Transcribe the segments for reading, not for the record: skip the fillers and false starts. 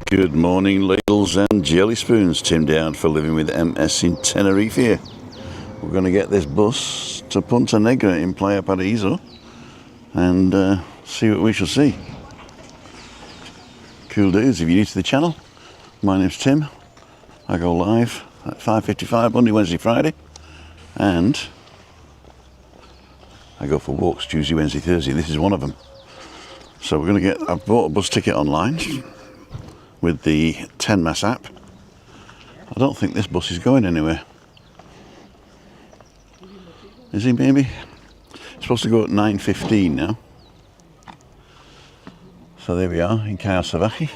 Good morning, ladles and jelly spoons. Tim down for Living with MS in Tenerife here. We're going to get this bus to Punta Negra in Playa Paraíso and see what we shall see. Cool dudes, if you're new to the channel, my name's Tim. I go live at 5:55 Monday, Wednesday, Friday, and I go for walks Tuesday, Wednesday, Thursday. This is one of them. So we're going to I've bought a bus ticket online with the 10 Mas app. I don't think this bus is going anywhere. Is he maybe? It's supposed to go at 9:15 now. So there we are in Cayo Salvaje.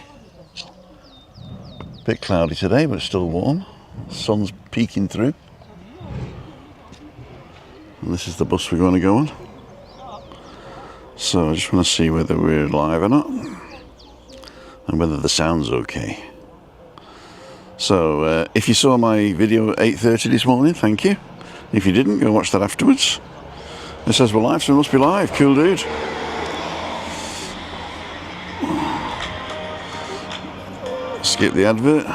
Bit cloudy today, but it's still warm. Sun's peeking through. And this is the bus we're going to go on. So I just want to see whether we're live or not, and whether the sound's okay. So if you saw my video at 8:30 this morning, thank you. If you didn't, go watch that afterwards. It says we're live, so we must be live. Cool dude. Skip the advert.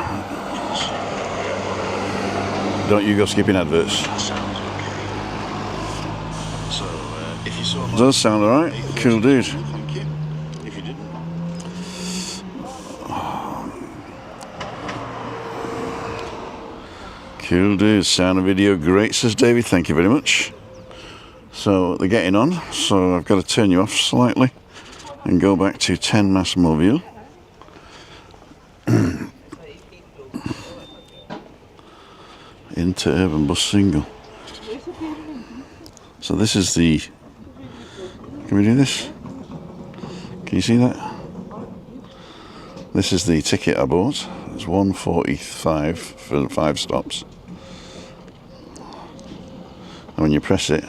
Don't you go skipping adverts. Does sound alright. Cool dude. Thank you. If you didn't. Cool dude. Sound and video great, says David. Thank you very much. So they're getting on. So I've got to turn you off slightly and go back to 10 Mas Mobile. Interurban bus single. So this is the. Can we do this? Can you see that? This is the ticket I bought. It's 145 for 5 stops. And when you press it,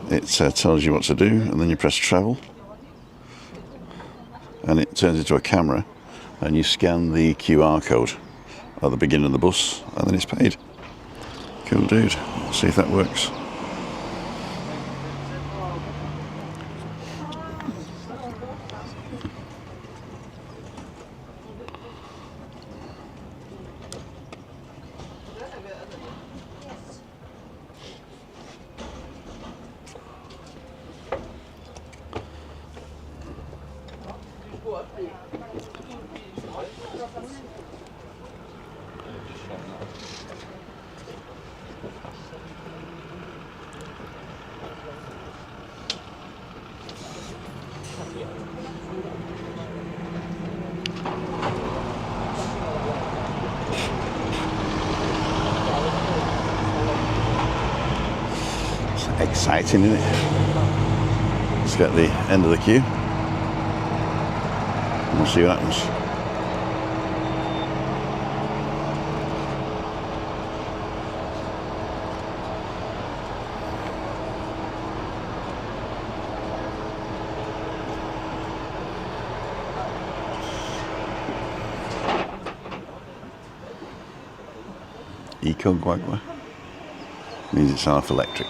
it tells you what to do, and then you press travel, and it turns into a camera, and you scan the QR code at the beginning of the bus, and then it's paid. Cool dude. Let's see if that works. Exciting, isn't it? Let's get the end of the queue and we'll see what happens. Eco Guagua means it's half electric.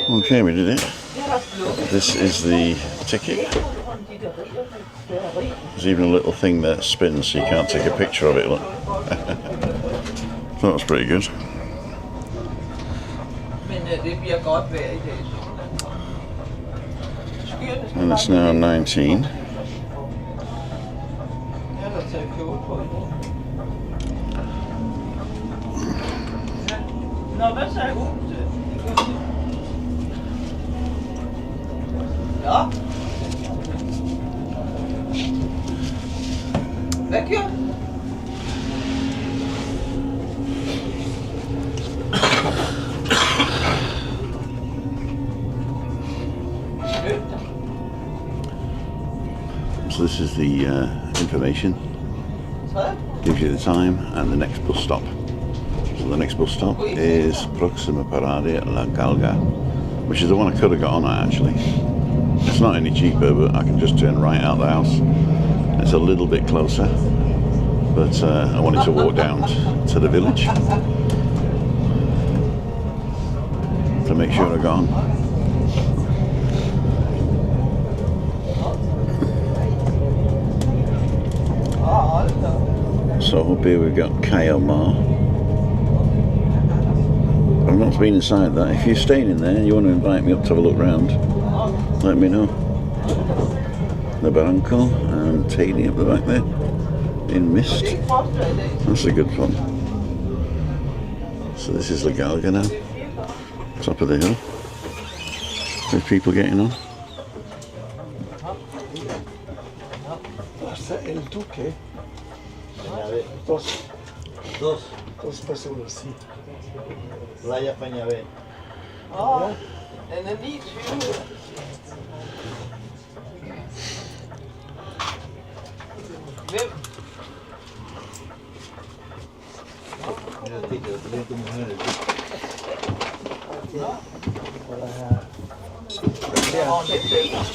Okay, we did it. This is the ticket. There's even a little thing that spins so you can't take a picture of it, look. So that was pretty good. And it's now 19. Ja. Weg ja. So this is the information. gives you the time and the next bus stop. So the next bus stop is Proxima Parade La Galga, which is the one I could have got on at actually. It's not any cheaper, but I can just turn right out the house. It's a little bit closer, but I wanted to walk down to the village to make sure I got on. So up here we've got Kayomar. I've not been inside that. If you're staying in there and you want to invite me up to have a look round, let me know. The Barranco and Tady up the back there in mist. That's a good one. So this is La Galga now, top of the hill. There's people getting on. El Duque. Dos personas, sí. Playa Peñabé. Oh, and then these two.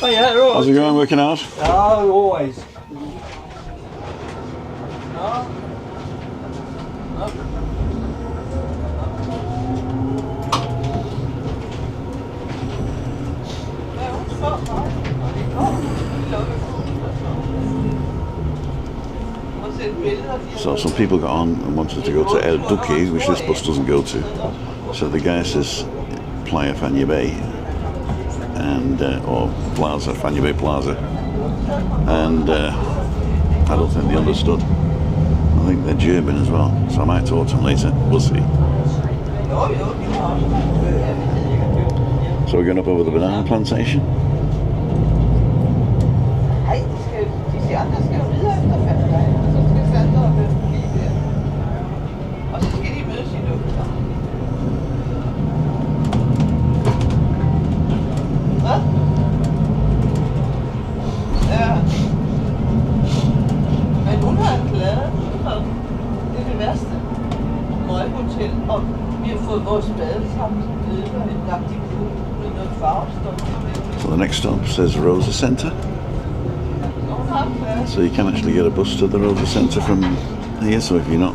How's it going, working out? Oh, always. So some people got on and wanted to go to El Duque, which this bus doesn't go to. So the guy says Playa Peñabé and or Plaza, Peñabé Plaza, and I don't think they understood. I think they're German as well, so I might talk to them later. We'll see. So we're going up over the banana plantation. So the next stop says Rosa Centre. So you can actually get a bus to the Rosa Centre from here. So if you're not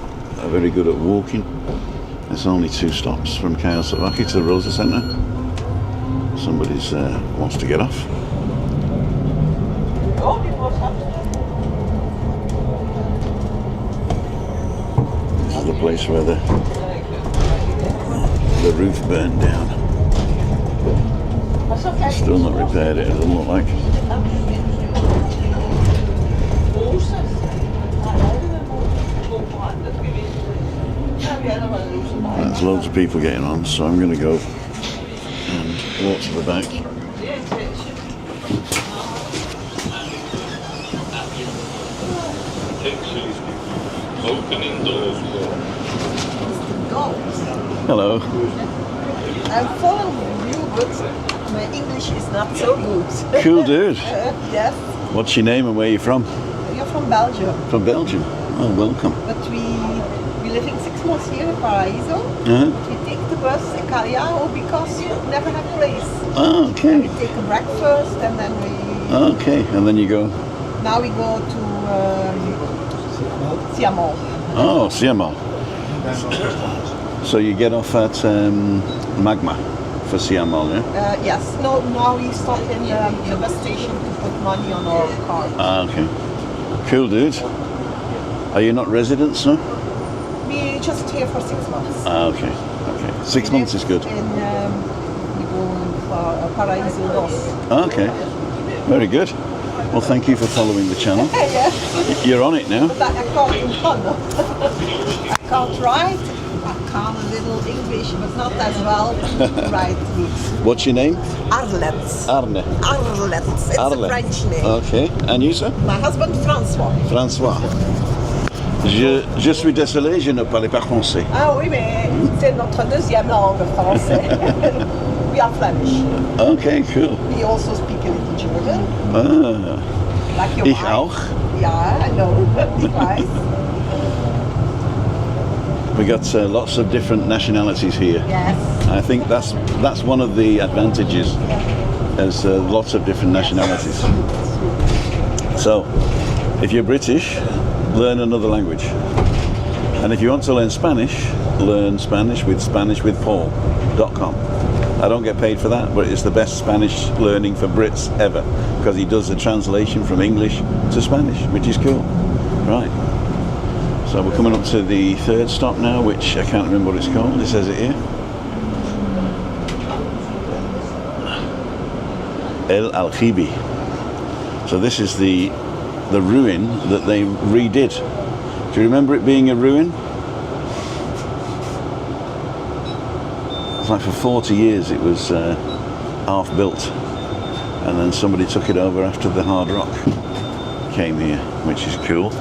very good at walking, it's only 2 stops from Kayosavaki to the Rosa Centre. Somebody's wants to get off. This is the place where the roof burned down. Still not repaired, it doesn't look like. There's loads of people getting on, so I'm going to go and walk to the back. Hello. I'm following you, but my English is not so good. Cool dude. Yes. What's your name and where are you from? You're from Belgium. From Belgium. Oh, welcome. But we're living 6 months here in Paraíso. We take the bus in Callao because you never have place. Oh, okay. We take a breakfast and then we... Okay, and then you go... Now we go to Siamol. Oh, Siamol. So you get off at Magma for Siamol, yeah? Yes. No, now we stop in the bus station to put money on our card. Ah, okay. Cool, dude. Are you not residents, no? We just here for 6 months. Ah, okay. Okay. 6 months is good. We go for Paraíso Dos. Okay. Very good. Well, thank you for following the channel. Yes. You're on it now. But I can't run. I can't write. I can't a little English, but not as well write it. What's your name? Arlette. Arne. Arlette. It's Arle. a French name. Okay. And you, sir? My husband, François. François. Je suis désolé, je ne parle pas français. Ah oui, mais c'est notre deuxième langue, français. We are Flemish. Okay, cool. We also speak a little German. Ah. Like your Ich wife. auch. Yeah, and know. Twice. We got lots of different nationalities here. Yes. I think that's one of the advantages. There's lots of different nationalities. So, if you're British, learn another language. And if you want to learn Spanish with SpanishWithPaul.com. I don't get paid for that, but it's the best Spanish learning for Brits ever, because he does the translation from English to Spanish, which is cool. Right. So we're coming up to the third stop now, which I can't remember what it's called. It says it here. El Aljibe. So this is the ruin that they redid. Do you remember it being a ruin? It's like for 40 years it was half built, and then somebody took it over after the hard rock came here, which is cool.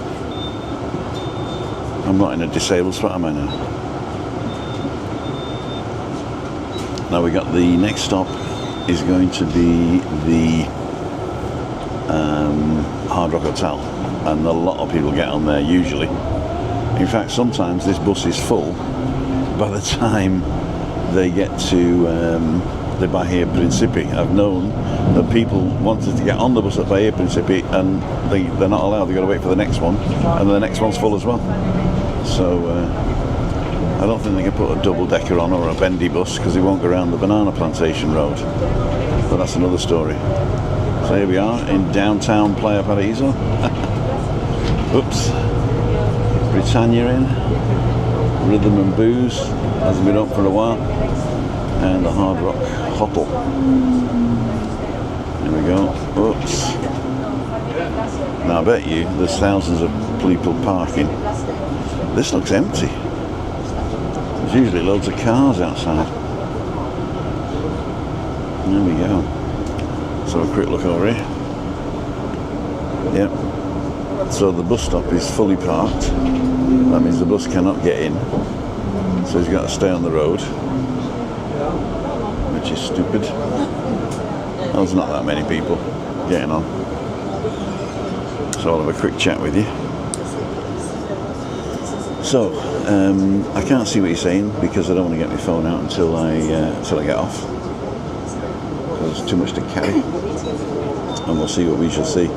I'm not in a disabled spot, am I now? Now we got the next stop is going to be the Hard Rock Hotel, and a lot of people get on there usually. In fact, sometimes this bus is full by the time they get to the Bahia Principe. I've known that people wanted to get on the bus at Bahia Principe and they're not allowed, they've got to wait for the next one, and the next one's full as well. So I don't think they can put a double-decker on or a bendy bus because they won't go around the banana plantation road. But that's another story. So here we are in downtown Playa Paraíso. Oops. Britannia in. Rhythm and Booze hasn't been up for a while. And the Hard Rock Hotel. Here we go. Oops. Now I bet you there's thousands of people parking. This looks empty. There's usually loads of cars outside. There we go. So a quick look over here. Yep. So the bus stop is fully parked. That means the bus cannot get in. So he's got to stay on the road, which is stupid. There's not that many people getting on. So I'll have a quick chat with you. So I can't see what you're saying because I don't want to get my phone out until I get off. There's too much to carry, and we'll see what we shall see.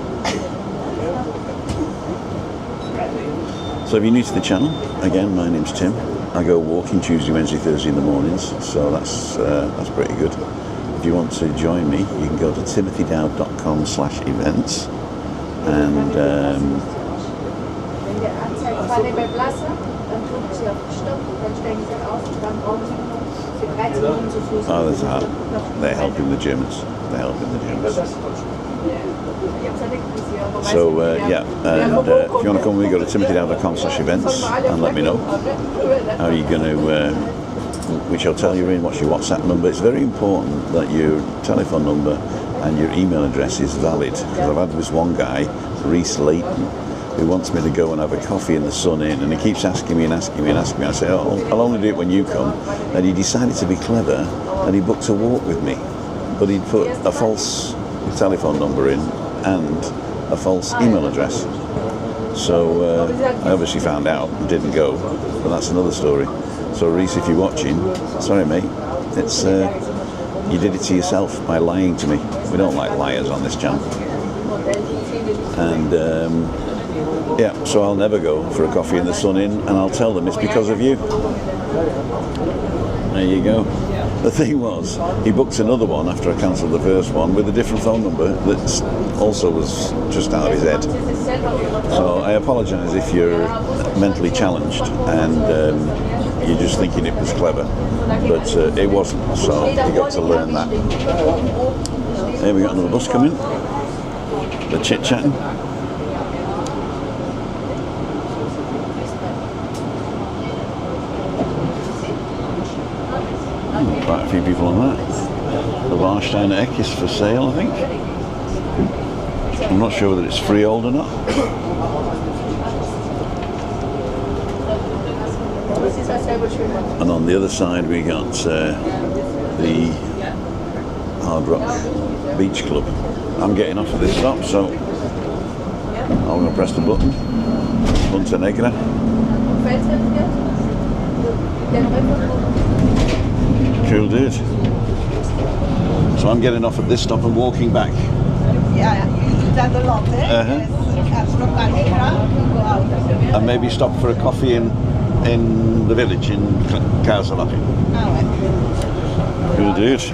So if you're new to the channel, again, my name's Tim. I go walking Tuesday, Wednesday, Thursday in the mornings, so that's pretty good. If you want to join me, you can go to timothydowd.com/events, and oh, there's that. They're helping the Germans. They're helping the Germans. So yeah, and if you want to come with me, go to timothydowd.com/events and let me know how you're going to, which hotel you're in, what's your WhatsApp number. It's very important that your telephone number and your email address is valid, because I've had this one guy, Reese Layton, who wants me to go and have a coffee in the sun in, and he keeps asking me and asking me and asking me. I say, oh, I'll only do it when you come. And he decided to be clever, and he booked a walk with me, but he'd put a false telephone number in and a false email address. So I obviously found out and didn't go, but that's another story. So Reese, if you're watching, sorry mate, it's you did it to yourself by lying to me. We don't like liars on this channel. And yeah, so I'll never go for a coffee in the sun in, and I'll tell them it's because of you. There you go. The thing was, he booked another one after I cancelled the first one with a different phone number that also was just out of his head. So I apologise if you're mentally challenged and you're just thinking it was clever, but it wasn't, so you got to learn that. Here we got another bus coming. The chit-chatting. Quite a few people on that. The Warsteiner Eck is for sale, I think. I'm not sure whether it's freehold or not. And on the other side we got the Hard Rock Beach Club. I'm getting off of this stop, so I'm going to press the button. Punta Negra. Cool dude. So I'm getting off at this stop and walking back. Yeah, you do that a lot, eh? Uh-huh. Yes, from Negra, go out. And maybe stop for a coffee in the village in Casalapi. Cool dude.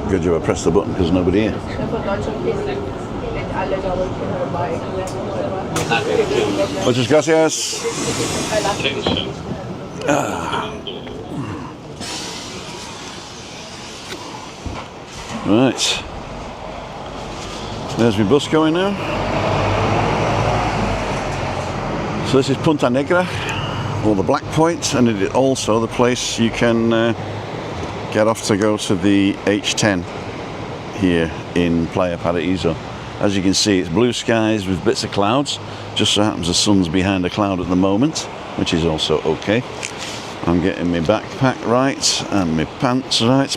Good job I pressed the button because nobody here. Muchas gracias. Right. There's my bus going now. So this is Punta Negra, or the Black Point, and it is also the place you can get off to go to the H10 here in Playa Paraíso. As you can see, it's blue skies with bits of clouds. Just so happens the sun's behind a cloud at the moment, which is also okay. I'm getting my backpack right and my pants right,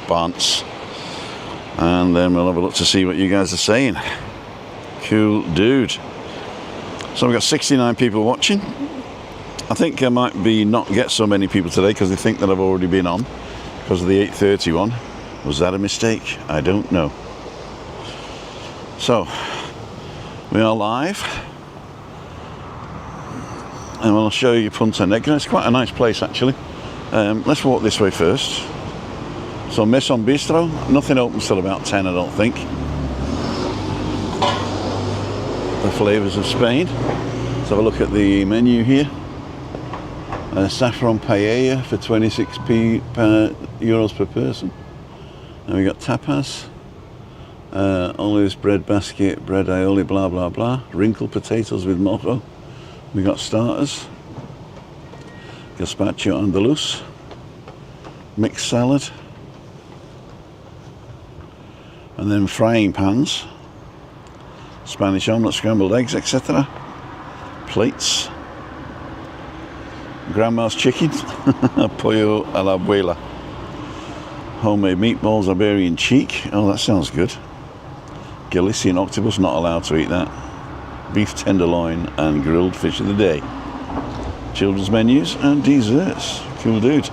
and then we'll have a look to see what you guys are saying. Cool dude. So we've got 69 people watching. I think I might not get so many people today because they think that I've already been on because of the 8:30 one. Was that a mistake? I don't know. So we are live, and I'll show you Punta Negra. It's quite a nice place actually. Let's walk this way first. So Maison Bistro, nothing opens till about 10, I don't think. The flavours of Spain. Let's have a look at the menu here. Saffron paella for 26p euros per person. And we got tapas, olives, bread basket, bread aioli, blah blah blah. Wrinkled potatoes with mojo. We got starters. Gazpacho andaluz. Mixed salad. And then frying pans. Spanish omelette, scrambled eggs, etc. Plates. Grandma's chicken. Pollo a la abuela. Homemade meatballs, Iberian cheek. Oh, that sounds good. Galician octopus, not allowed to eat that. Beef tenderloin and grilled fish of the day. Children's menus and desserts. Cool dude.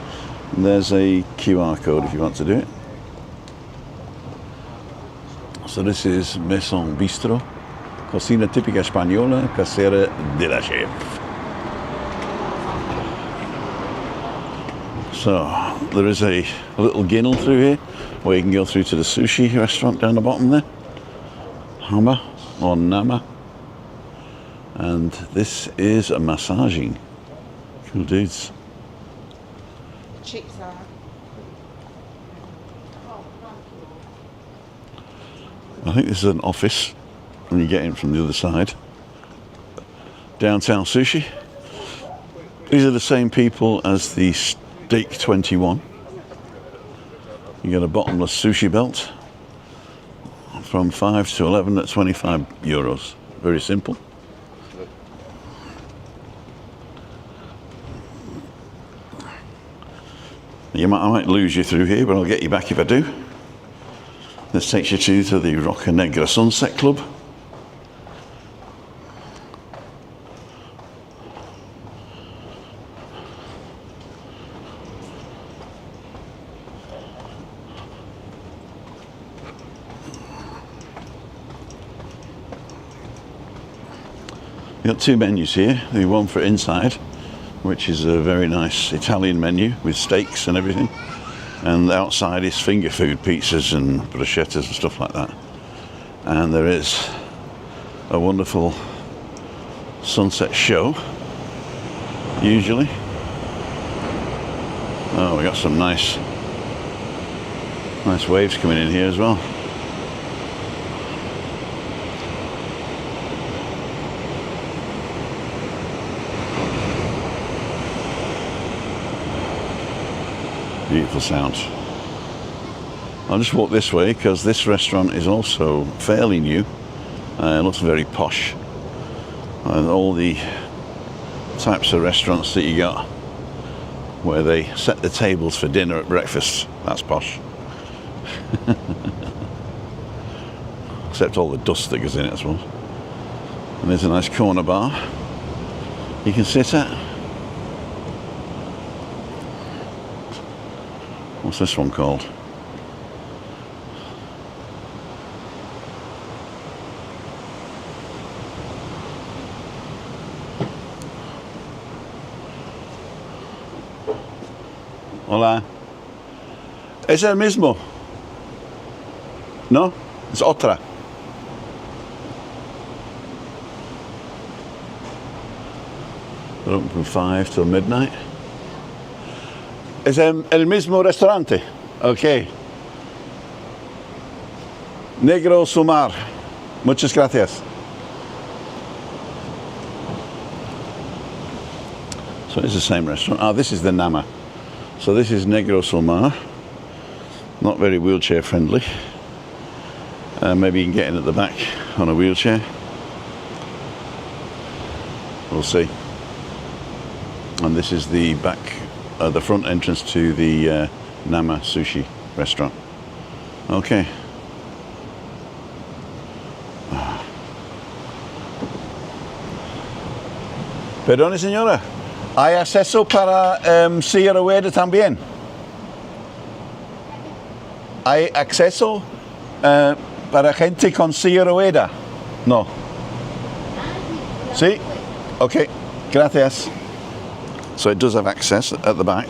And there's a QR code if you want to do it. So this is Maison Bistro. Cocina típica española, casera de la chef. So there is a little ginnel through here where you can go through to the sushi restaurant down the bottom there. Hama or Nama. And this is a massaging. Cool dudes. I think this is an office and you get in from the other side. Downtown Sushi. These are the same people as the Steak 21. You get a bottomless sushi belt from 5 to 11 at 25 euros. Very simple. I might lose you through here, but I'll get you back if I do. This takes you to the Roca Negra Sunset Club. We've got two menus here. The one for inside, which is a very nice Italian menu with steaks and everything. And outside is finger food, pizzas and bruschettas and stuff like that. And there is a wonderful sunset show, usually. Oh, we got some nice waves coming in here as well. Beautiful sounds. I'll just walk this way because this restaurant is also fairly new. It looks very posh. And all the types of restaurants that you got where they set the tables for dinner at breakfast, that's posh. Except all the dust that goes in it, I suppose. And there's a nice corner bar you can sit at. What's this one called? Hola. ¿Es el mismo? No? Es otra. They're open from 5 till midnight. ¿Es el mismo restaurante? Ok. Negro Sumar. Muchas gracias. So it's the same restaurant. Ah, this is the Nama. So this is Negro Sumar. Not very wheelchair friendly. Maybe you can get in at the back on a wheelchair. We'll see. And this is the back, the front entrance to the Nama Sushi restaurant. Okay. Perdone, señora. ¿Hay acceso para silla de ruedas también? ¿Hay acceso para gente con silla de ruedas? No. Sí? Okay. Gracias. So it does have access at the back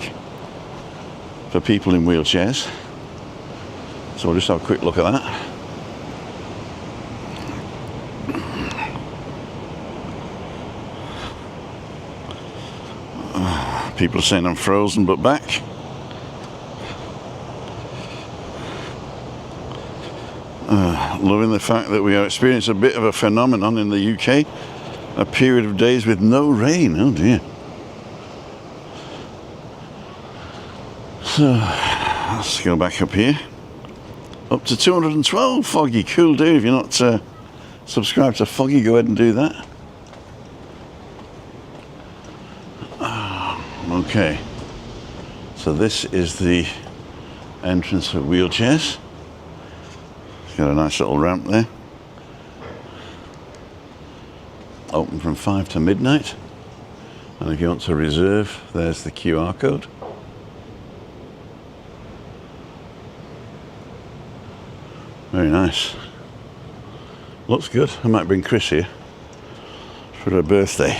for people in wheelchairs. So we'll just have a quick look at that. People are saying I'm frozen but back. Loving the fact that we are experiencing a bit of a phenomenon in the UK. A period of days with no rain. Oh dear. So let's go back up here. Up to 212 Foggy. Cool dude. If you're not subscribed to Foggy, go ahead and do that. Okay. So this is the entrance for wheelchairs. It's got a nice little ramp there. Open from 5 to midnight. And if you want to reserve, there's the QR code. Very nice. Looks good. I might bring Chris here for her birthday.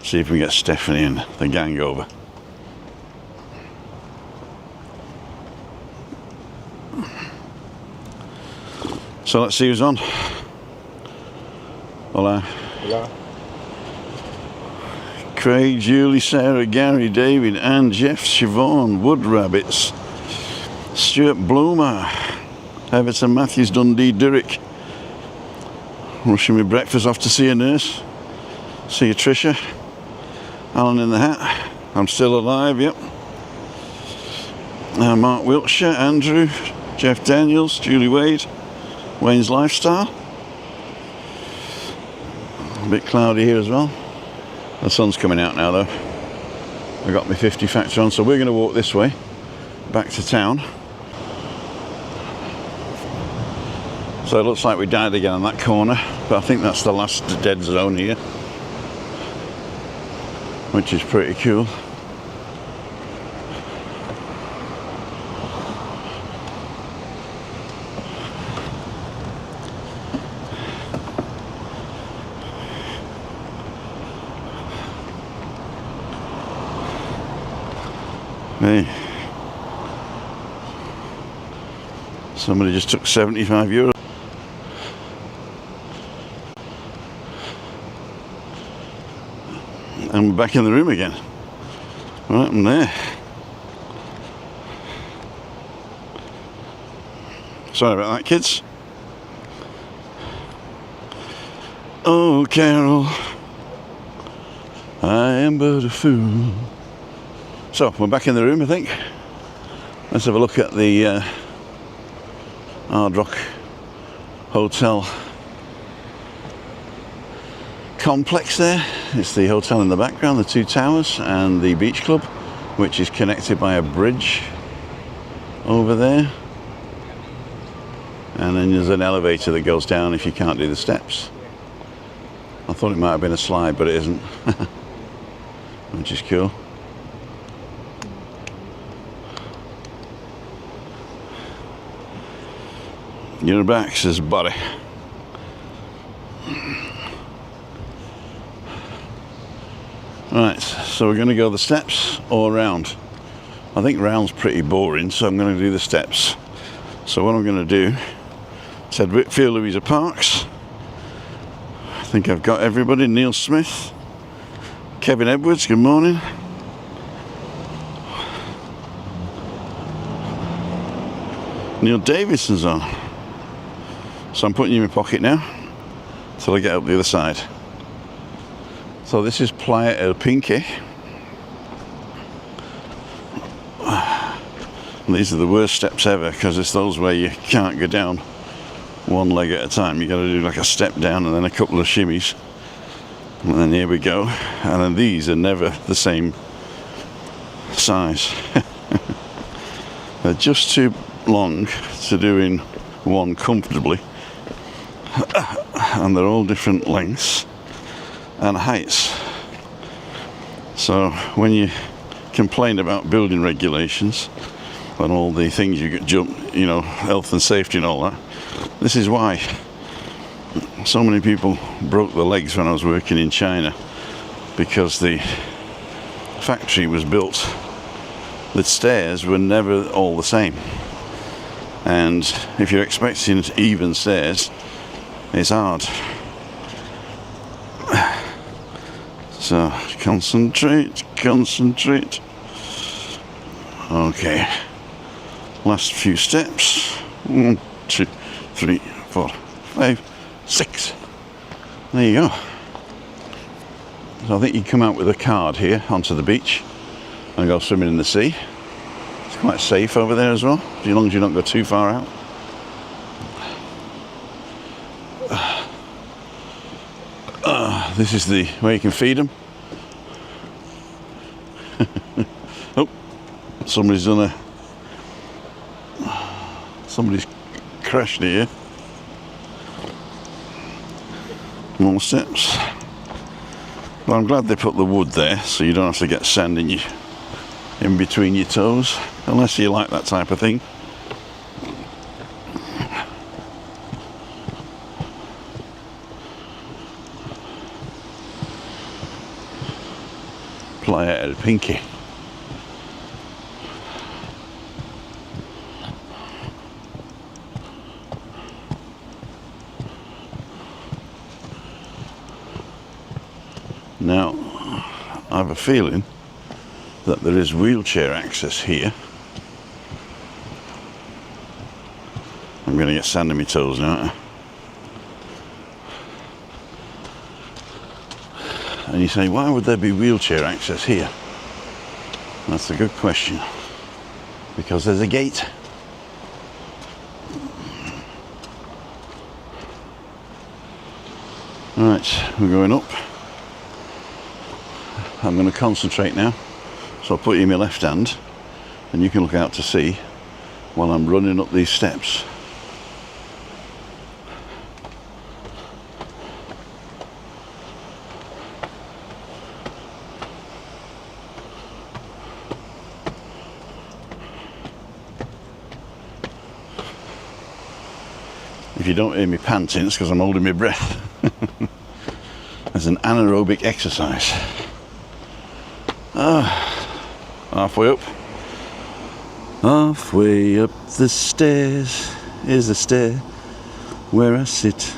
See if we get Stephanie and the gang over. So let's see who's on. Hola. Hola. Craig, Julie, Sarah, Gary, David, Anne, Jeff, Siobhan, Wood Rabbits, Stuart Bloomer, Everton Matthews, Dundee, Durrick. Rushing me breakfast off to see a nurse. See you, Tricia. Alan in the hat. I'm still alive, yep. Mark Wiltshire, Andrew, Jeff Daniels, Julie Wade, Wayne's Lifestyle. A bit cloudy here as well. The sun's coming out now though. I got my 50 factor on, so we're going to walk this way back to town. So it looks like we died again on that corner, but I think that's the last dead zone here, which is pretty cool. Hey, somebody just took €75. And we're back in the room again. Right, I'm there. Sorry about that, kids. Oh, Carol, I am but a fool. So, we're back in the room, I think. Let's have a look at the Hard Rock Hotel complex there. It's the hotel in the background, the two towers, and the beach club, which is connected by a bridge over there. And then there's an elevator that goes down if you can't do the steps. I thought it might have been a slide, but it isn't. Which is cool. You're back, says Buddy. Right, so we're going to go the steps or round. I think round's pretty boring, so I'm going to do the steps. So what I'm going to do, said Whitfield Louisa Parks. I think I've got everybody. Neil Smith, Kevin Edwards, good morning. Neil Davidson's on. So I'm putting you in my pocket now till I get up the other side. So this is Playa El Pinque. These are the worst steps ever because it's those where you can't go down one leg at a time. You got to do like a step down and then a couple of shimmies. And then here we go. And then these are never the same size. They're just too long to do in one comfortably. And they're all different lengths and heights. So when you complain about building regulations and all the things you get jump, you know, health and safety and all that, this is why so many people broke their legs when I was working in China, because the factory was built, the stairs were never all the same, and if you're expecting even stairs, it's hard. So concentrate. Okay, last few steps. 1, 2, 3, 4, 5, 6. There you go. So I think you come out with a card here onto the beach and go swimming in the sea. It's quite safe over there as well, as long as you don't go too far out. This is the where you can feed them. Oh, somebody's crashed here. More steps. Well, I'm glad they put the wood there so you don't have to get sand in between your toes, unless you like that type of thing. Playa El Pinque. Now, I have a feeling that there is wheelchair access here. I'm going to get sand in my toes now. And you say, why would there be wheelchair access here? That's a good question. Because there's a gate. Right, we're going up. I'm going to concentrate now. So I'll put you in my left hand and you can look out to sea while I'm running up these steps. If you don't hear me panting, it's because I'm holding my breath. It's an anaerobic exercise. Halfway up. Halfway up the stairs is the stair where I sit.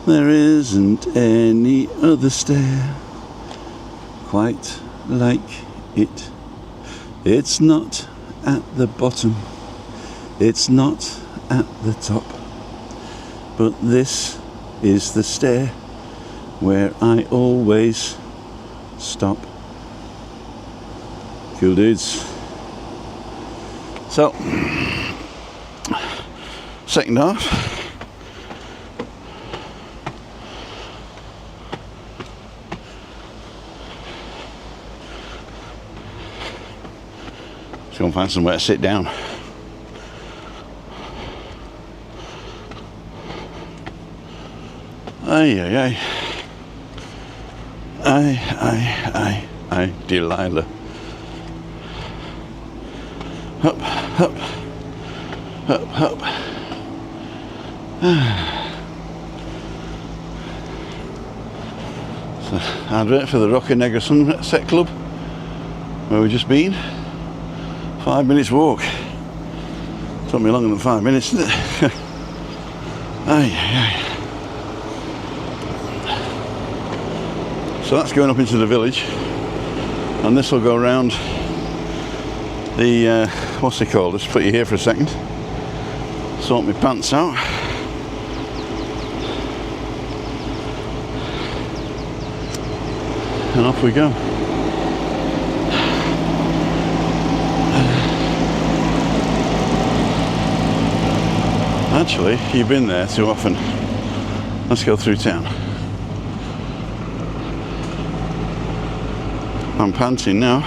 There isn't any other stair quite like it. It's not at the bottom, it's not at the top, but this is the stair where I always stop. Cool dudes. So, second half. Let's go and find somewhere to sit down. Aye, Delilah. Up, up, up, up. So, advert for the Punta Negra Sunset Club, where we've just been. 5 minutes walk. Took me longer than 5 minutes, didn't it? Aye. So that's going up into the village, and this will go around the what's it called? Just put you here for a second. Sort my pants out. And off we go. Actually, you've been there too often. Let's go through town. I'm panting now.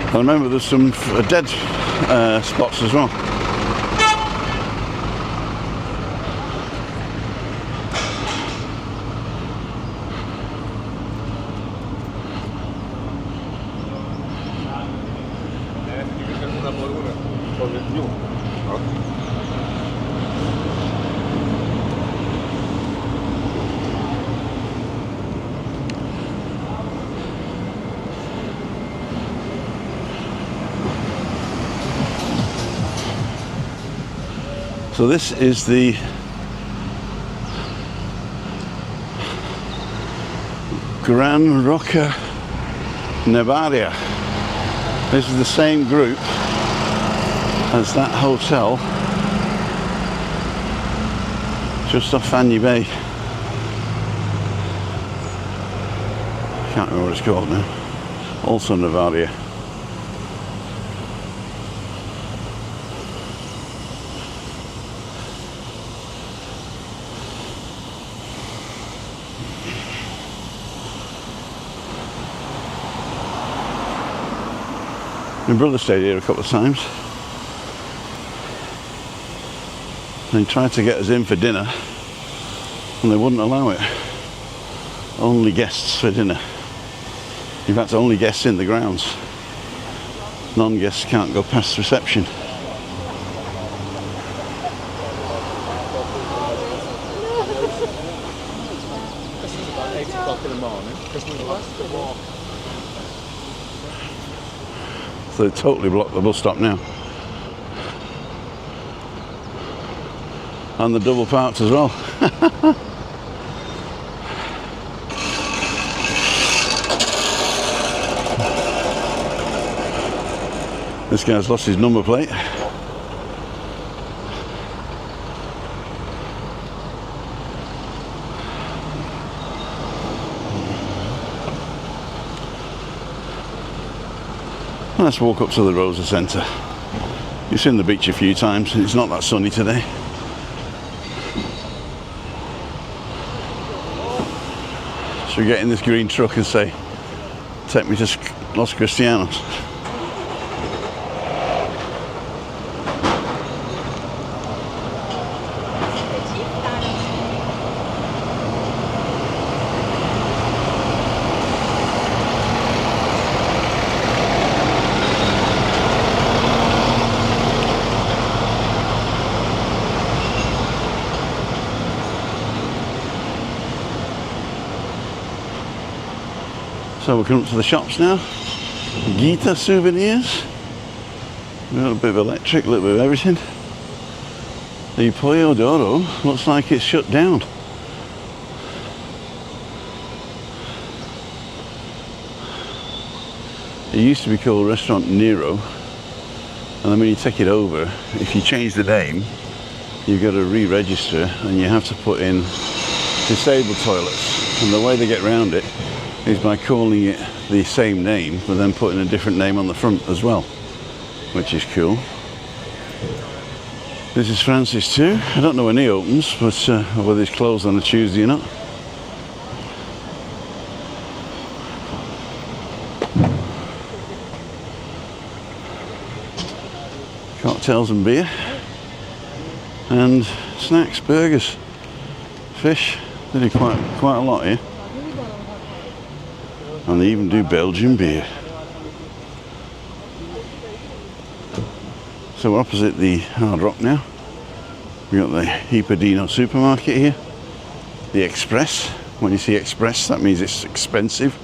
I remember there's some dead spots as well. So this is the Gran Roca Nevaria. This is the same group as that hotel just off Fanny Bay. Can't remember what it's called now. Also Nevaria. My brother stayed here a couple of times. They tried to get us in for dinner and they wouldn't allow it. Only guests for dinner. In fact, only guests in the grounds. Non-guests can't go past reception. So they totally blocked the bus stop now. And the double parked as well. This guy's lost his number plate. Let's walk up to the Rosa Centre. You've seen the beach a few times. It's not that sunny today. Should we get in this green truck and say, take me to Los Cristianos? So we're coming up to the shops now. Gita souvenirs. A little bit of electric, a little bit of everything. The Pollo d'Oro looks like it's shut down. It used to be called Restaurant Nero, and then when you take it over, if you change the name, you've got to re-register and you have to put in disabled toilets, and the way they get around it is by calling it the same name but then putting a different name on the front as well, which is cool. This is Francis too. I don't know when he opens, but whether he's closed on a Tuesday or not. Cocktails and beer, and snacks, burgers, fish. They do quite a lot here, and they even do Belgian beer. So we're opposite the Hard Rock now. We've got the Hipadino supermarket here, the Express. When you see Express, that means it's expensive.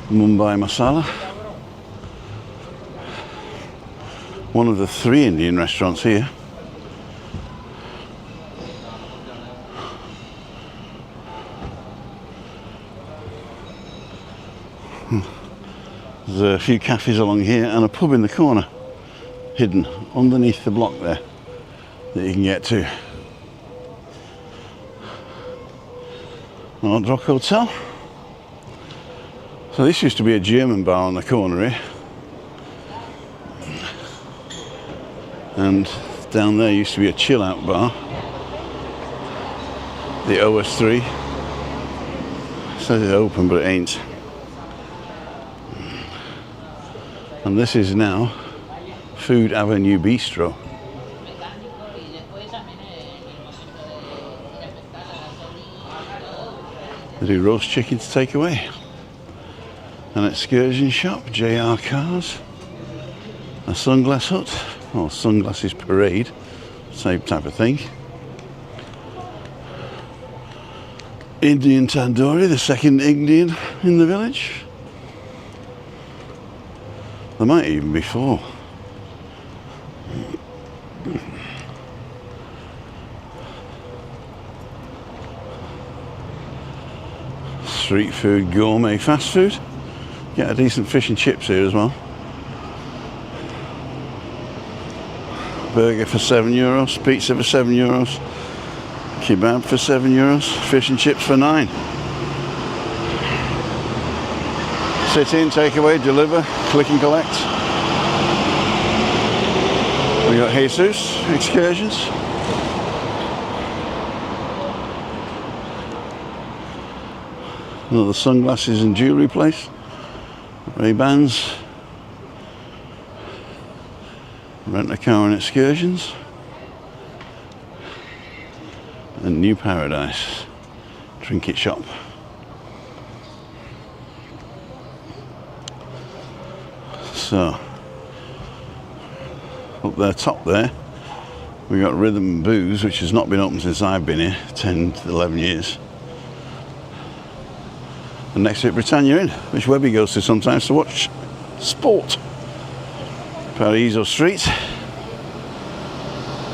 Mumbai Masala, one of the 3 Indian restaurants here. There's a few cafes along here and a pub in the corner, hidden underneath the block there, that you can get to. Hard Rock Hotel. So this used to be a German bar on the corner here, and down there used to be a chill out bar, the OS3. It says it's open but it ain't. And this is now Food Avenue Bistro. They do roast chicken to take away. An excursion shop, JR Cars, a sunglass hut, or sunglasses parade, same type of thing. Indian tandoori, the second Indian in the village. There might even be 4. Street food, gourmet fast food. Get a decent fish and chips here as well. Burger for €7, pizza for €7, kebab for €7, fish and chips for €9. Sit in, take away, deliver, click and collect. We got Jesus excursions. Another sunglasses and jewellery place. Ray-Bans. Rent a car and excursions. And New Paradise trinket shop. So up there, top there, we got Rhythm and Booze, which has not been open since I've been here, 10 to 11 years. And next to it, Britannia Inn, which Webby goes to sometimes to watch sport. Paraiso Street,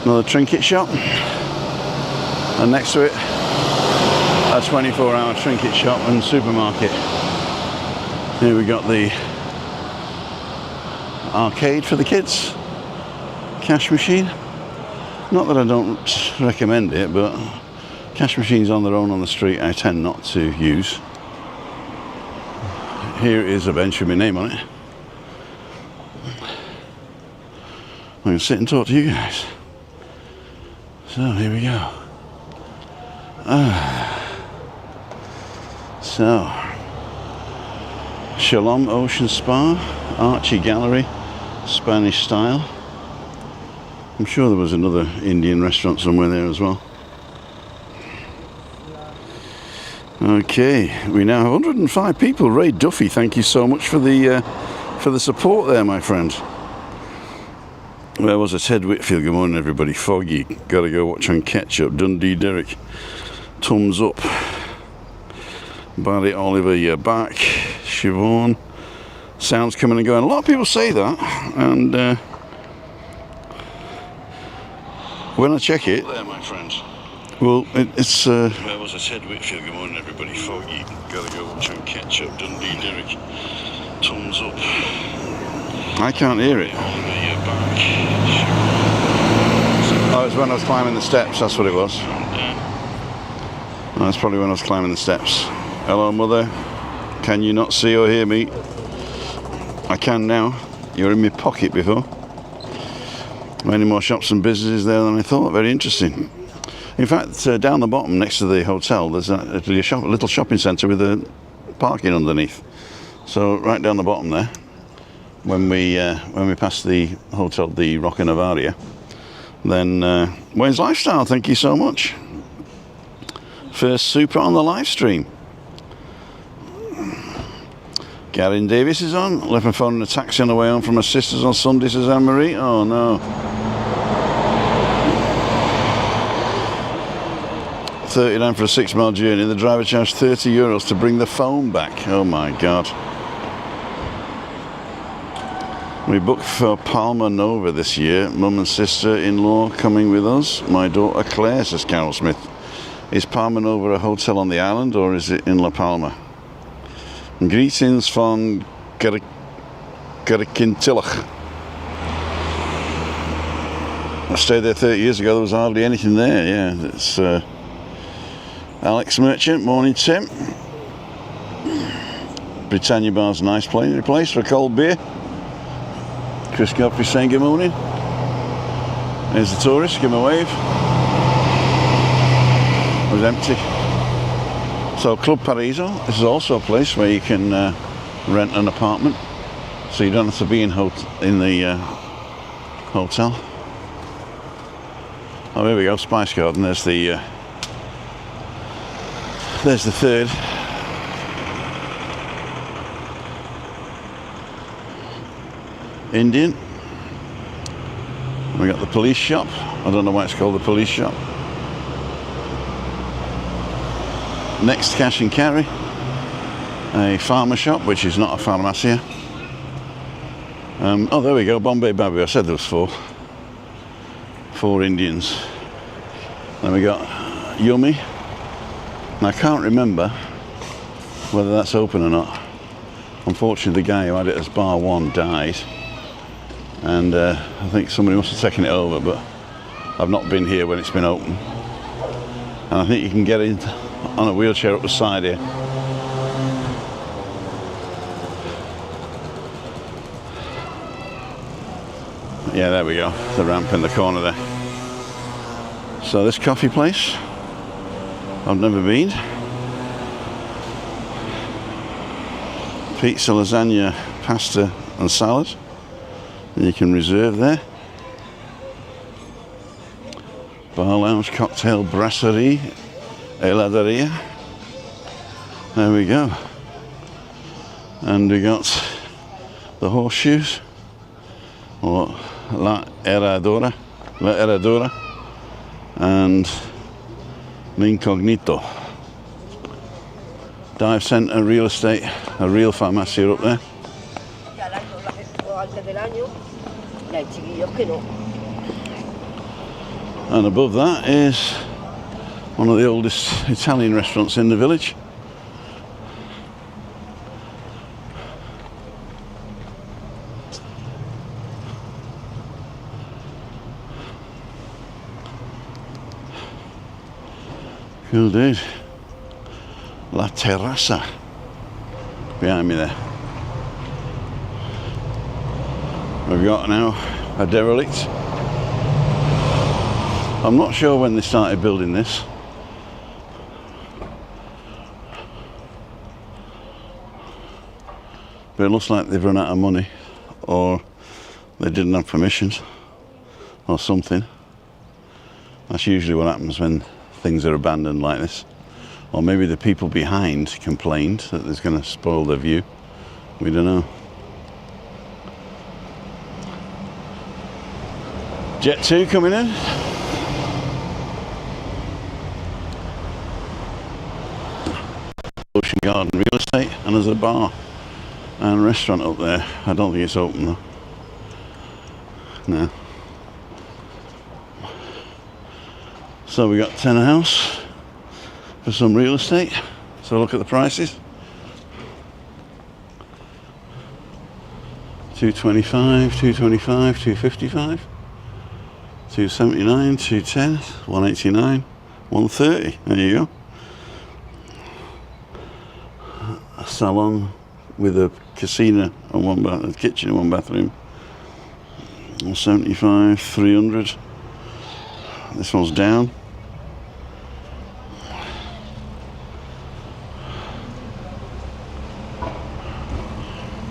another trinket shop, and next to it, a 24-hour trinket shop and supermarket. Here we got the arcade for the kids, cash machine. Not that I don't recommend it, but cash machines on their own on the street I tend not to use. Here is a bench with my name on it. I'm going to sit and talk to you guys. So here we go. So Shalom Ocean Spa, Archie Gallery, Spanish style. I'm sure there was another Indian restaurant somewhere there as well. Okay, we now have 105 people. Ray Duffy, thank you so much for the support there, my friend. Where was it? Ted Whitfield, good morning everybody. Foggy, gotta go watch on Ketchup. Dundee Derek, thumbs up. Barry Oliver, you're back. Siobhan, sounds coming and going. A lot of people say that, and when I check it, there, my friend. Well, it's where was it? Ted Whitfield, good morning everybody. Foggy, gotta go watch on Ketchup. Dundee Derek, thumbs up. I can't hear it. Oliver, you're Oh, it was when I was climbing the steps, that's what it was. That's probably when I was climbing the steps. Hello, Mother. Can you not see or hear me? I can now. You were in my pocket before. Many more shops and businesses there than I thought. Very interesting. In fact, down the bottom next to the hotel, there's a little shopping centre with a parking underneath. So right down the bottom there, when we pass the hotel, the Rocca Navaria, then Wayne's Lifestyle, thank you so much. First super on the live stream. Garen Davis is on. Left my phone in a taxi on the way home from my sister's on Sunday, says Anne-Marie. Oh no. 39 for a 6-mile journey. The driver charged €30 to bring the phone back. Oh my God. We booked for Palma Nova this year. Mum and sister-in-law coming with us. My daughter Claire, says Carol Smith. Is Palma Nova a hotel on the island or is it in La Palma? Greetings from Kerkintillich. I stayed there 30 years ago. There was hardly anything there. Yeah, it's Alex Merchant. Morning, Tim. Britannia Bar's a nice place for a cold beer. Chris Godfrey saying good morning. There's the tourist. Give him a wave. It was empty. So Club Paraiso, this is also a place where you can rent an apartment, so you don't have to be in the hotel. Oh, here we go, Spice Garden. There's the third. Indian. We got the police shop. I don't know why it's called the police shop. Next, cash and carry, a farmer shop, which is not a pharmacia. Oh, there we go, Bombay Babu. I said there was four Indians. Then we got Yummy, and I can't remember whether that's open or not. Unfortunately, the guy who had it as bar 1 died, and I think somebody must have taken it over, but I've not been here when it's been open. And I think you can get in on a wheelchair up the side here. Yeah, there we go, the ramp in the corner there. So this coffee place, I've never been. Pizza, lasagna, pasta and salad. And you can reserve there. Bar lounge, cocktail, brasserie, heladeria. There we go. And we got the horseshoes, or La Herradura, and L'Incognito. Dive centre, real estate, a real farmacia up there. And above that is one of the oldest Italian restaurants in the village. Cool dude. La Terrassa behind me there. We've got now a derelict. I'm not sure when they started building this. But it looks like they've run out of money, or they didn't have permissions, or something. That's usually what happens when things are abandoned like this. Or maybe the people behind complained that it's going to spoil their view. We don't know. Jet 2 coming in. Ocean Garden Real Estate, and there's a bar and restaurant up there. I don't think it's open though. No. So we got tenner house for some real estate. So look at the prices. 225, 225, 255, 279, 210, 189, 130. There you go. A salon with a casino and a kitchen and one bathroom. 175, 300. This one's down.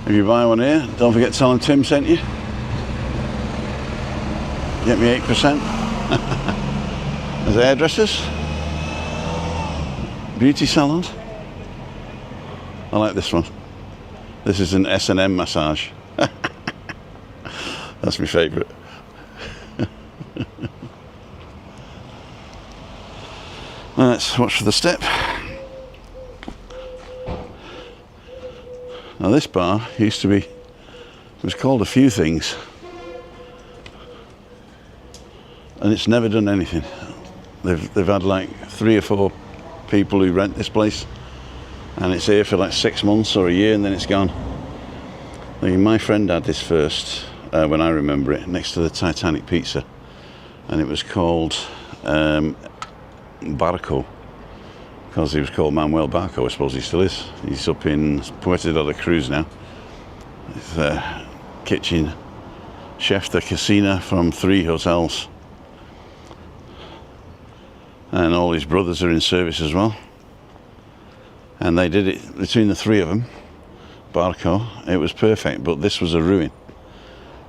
If you buy one here, don't forget to tell them Tim sent you. Get me 8%. There's hairdressers, beauty salons. I like this one. This is an S&M massage. That's my favourite. Let's watch for the step. Now this bar used to be, it was called a few things, and it's never done anything. They've had like 3 or 4 people who rent this place, and it's here for like 6 months or a year, and then it's gone. I mean, my friend had this first, when I remember it, next to the Titanic Pizza, and it was called Barco, because he was called Manuel Barco. I suppose he still is. He's up in Puerto de la Cruz now. He's a kitchen chef de casino from 3 hotels, and all his brothers are in service as well, and they did it between the 3 of them. Barco, it was perfect, but this was a ruin.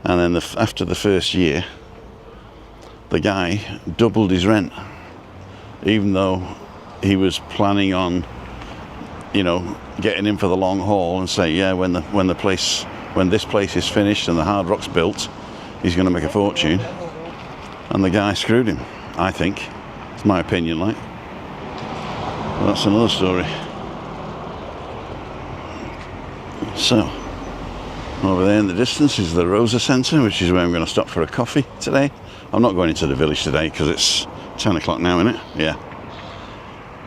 And then after the first year, the guy doubled his rent, even though he was planning on, you know, getting in for the long haul and say, yeah, when this place is finished and the Hard Rock's built, he's going to make a fortune. And the guy screwed him, I think. It's my opinion, like. But that's another story. So, over there in the distance is the Rosa Centre, which is where I'm going to stop for a coffee today. I'm not going into the village today because it's 10 o'clock now, isn't it? Yeah.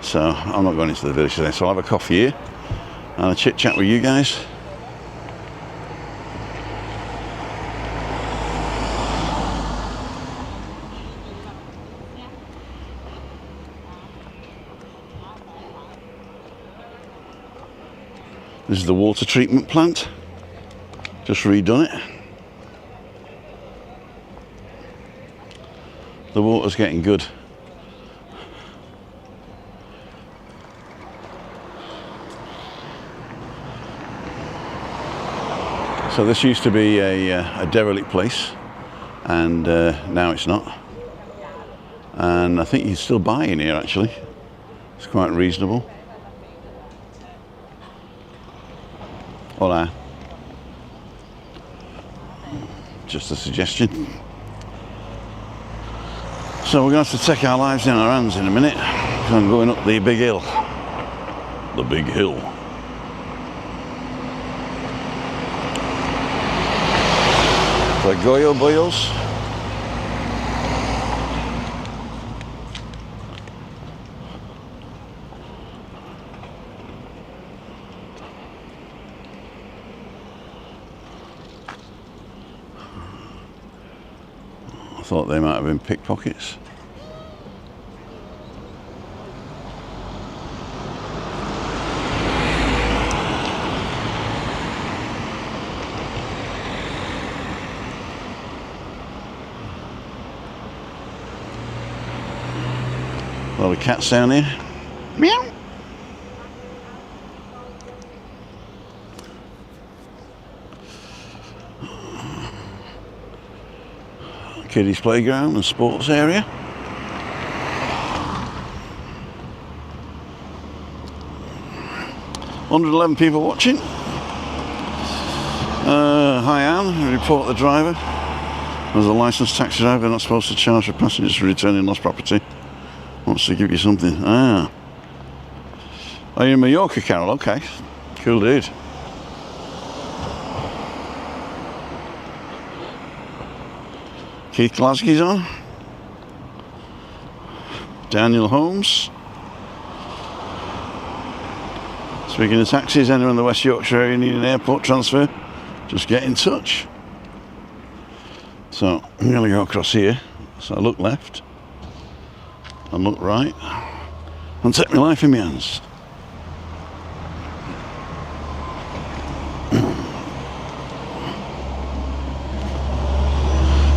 So I'm not going into the village today, so I'll have a coffee here and a chit chat with you guys. This is the water treatment plant. Just redone it. The water's getting good. So this used to be a derelict place, and now it's not. And I think you can still buy in here actually. It's quite reasonable. Hola. Just a suggestion. So we're going to have to take our lives in our hands in a minute, because I'm going up the big hill. The big hill. The Goyo Boyos. I thought they might have been pickpockets. A lot of cats down here. Meow. Kiddies playground and sports area. $111 people watching. Hi Anne, report the driver. As a licensed taxi driver, not supposed to charge for passengers for returning lost property. Wants to give you something. Ah. Are you in Mallorca, Carol? Okay. Cool dude. Keith Glasgow's on. Daniel Holmes. Speaking of taxis, anyone in the West Yorkshire area need an airport transfer? just get in touch. So I'm going to go across here. So I look left and look right and take my life in my hands.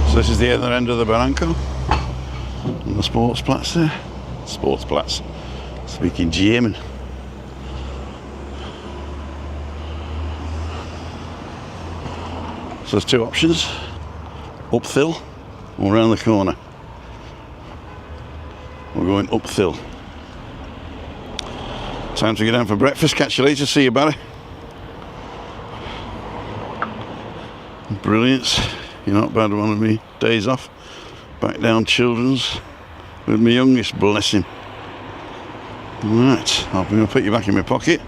So this is the other end of the Barranco and the Sportsplatz there. Sportsplatz, speaking German. So there's two options, up Thill or round the corner. We're going up Thill. Time to get down for breakfast. Catch you later. See you, Barry. Brilliant. You're not bad one of me days off. Back down Children's with my youngest, bless him. Right, I'm going to put you back in my pocket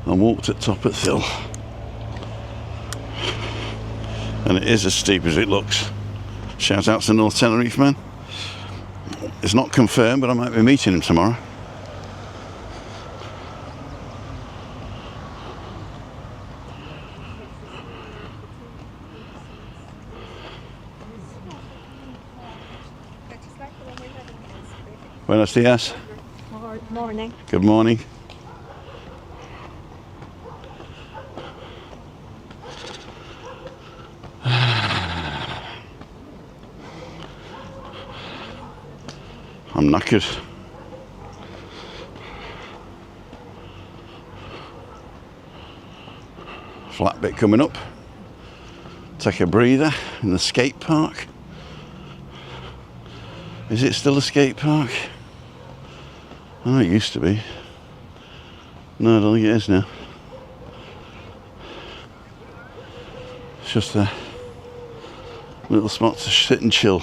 and walk to the top at Thill. And it is as steep as it looks. Shout out to North Tenerife man. It's not confirmed, but I might be meeting him tomorrow. Buenos dias. Good morning. Good morning. I'm knackered. Flat bit coming up. Take a breather in the skate park. Is it still a skate park? Oh, it used to be. No, I don't think it is now. It's just a little spot to sit and chill.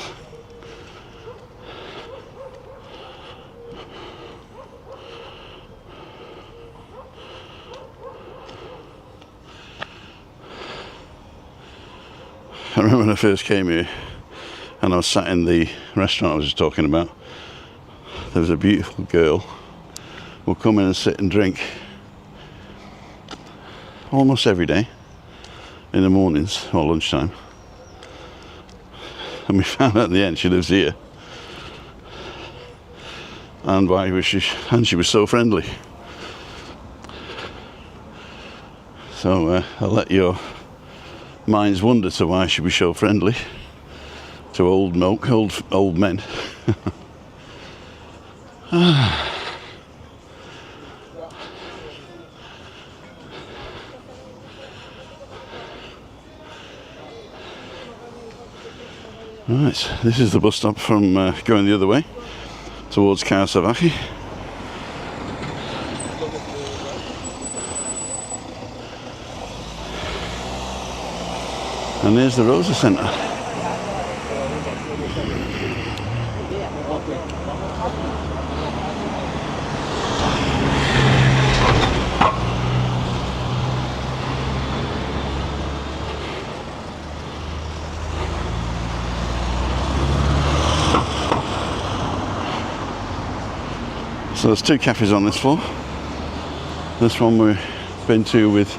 I remember when I first came here and I was sat in the restaurant I was just talking about. There was a beautiful girl who would come in and sit and drink almost every day in the mornings or lunchtime. And we found out at the end she lives here. And why was she? And she was so friendly. So I'll let your minds wonder to why she was so friendly to old men. Right, this is the bus stop from going the other way towards Carsavaki. And there's the Rosa Centre. So there's two cafes on this floor. This one we've been to with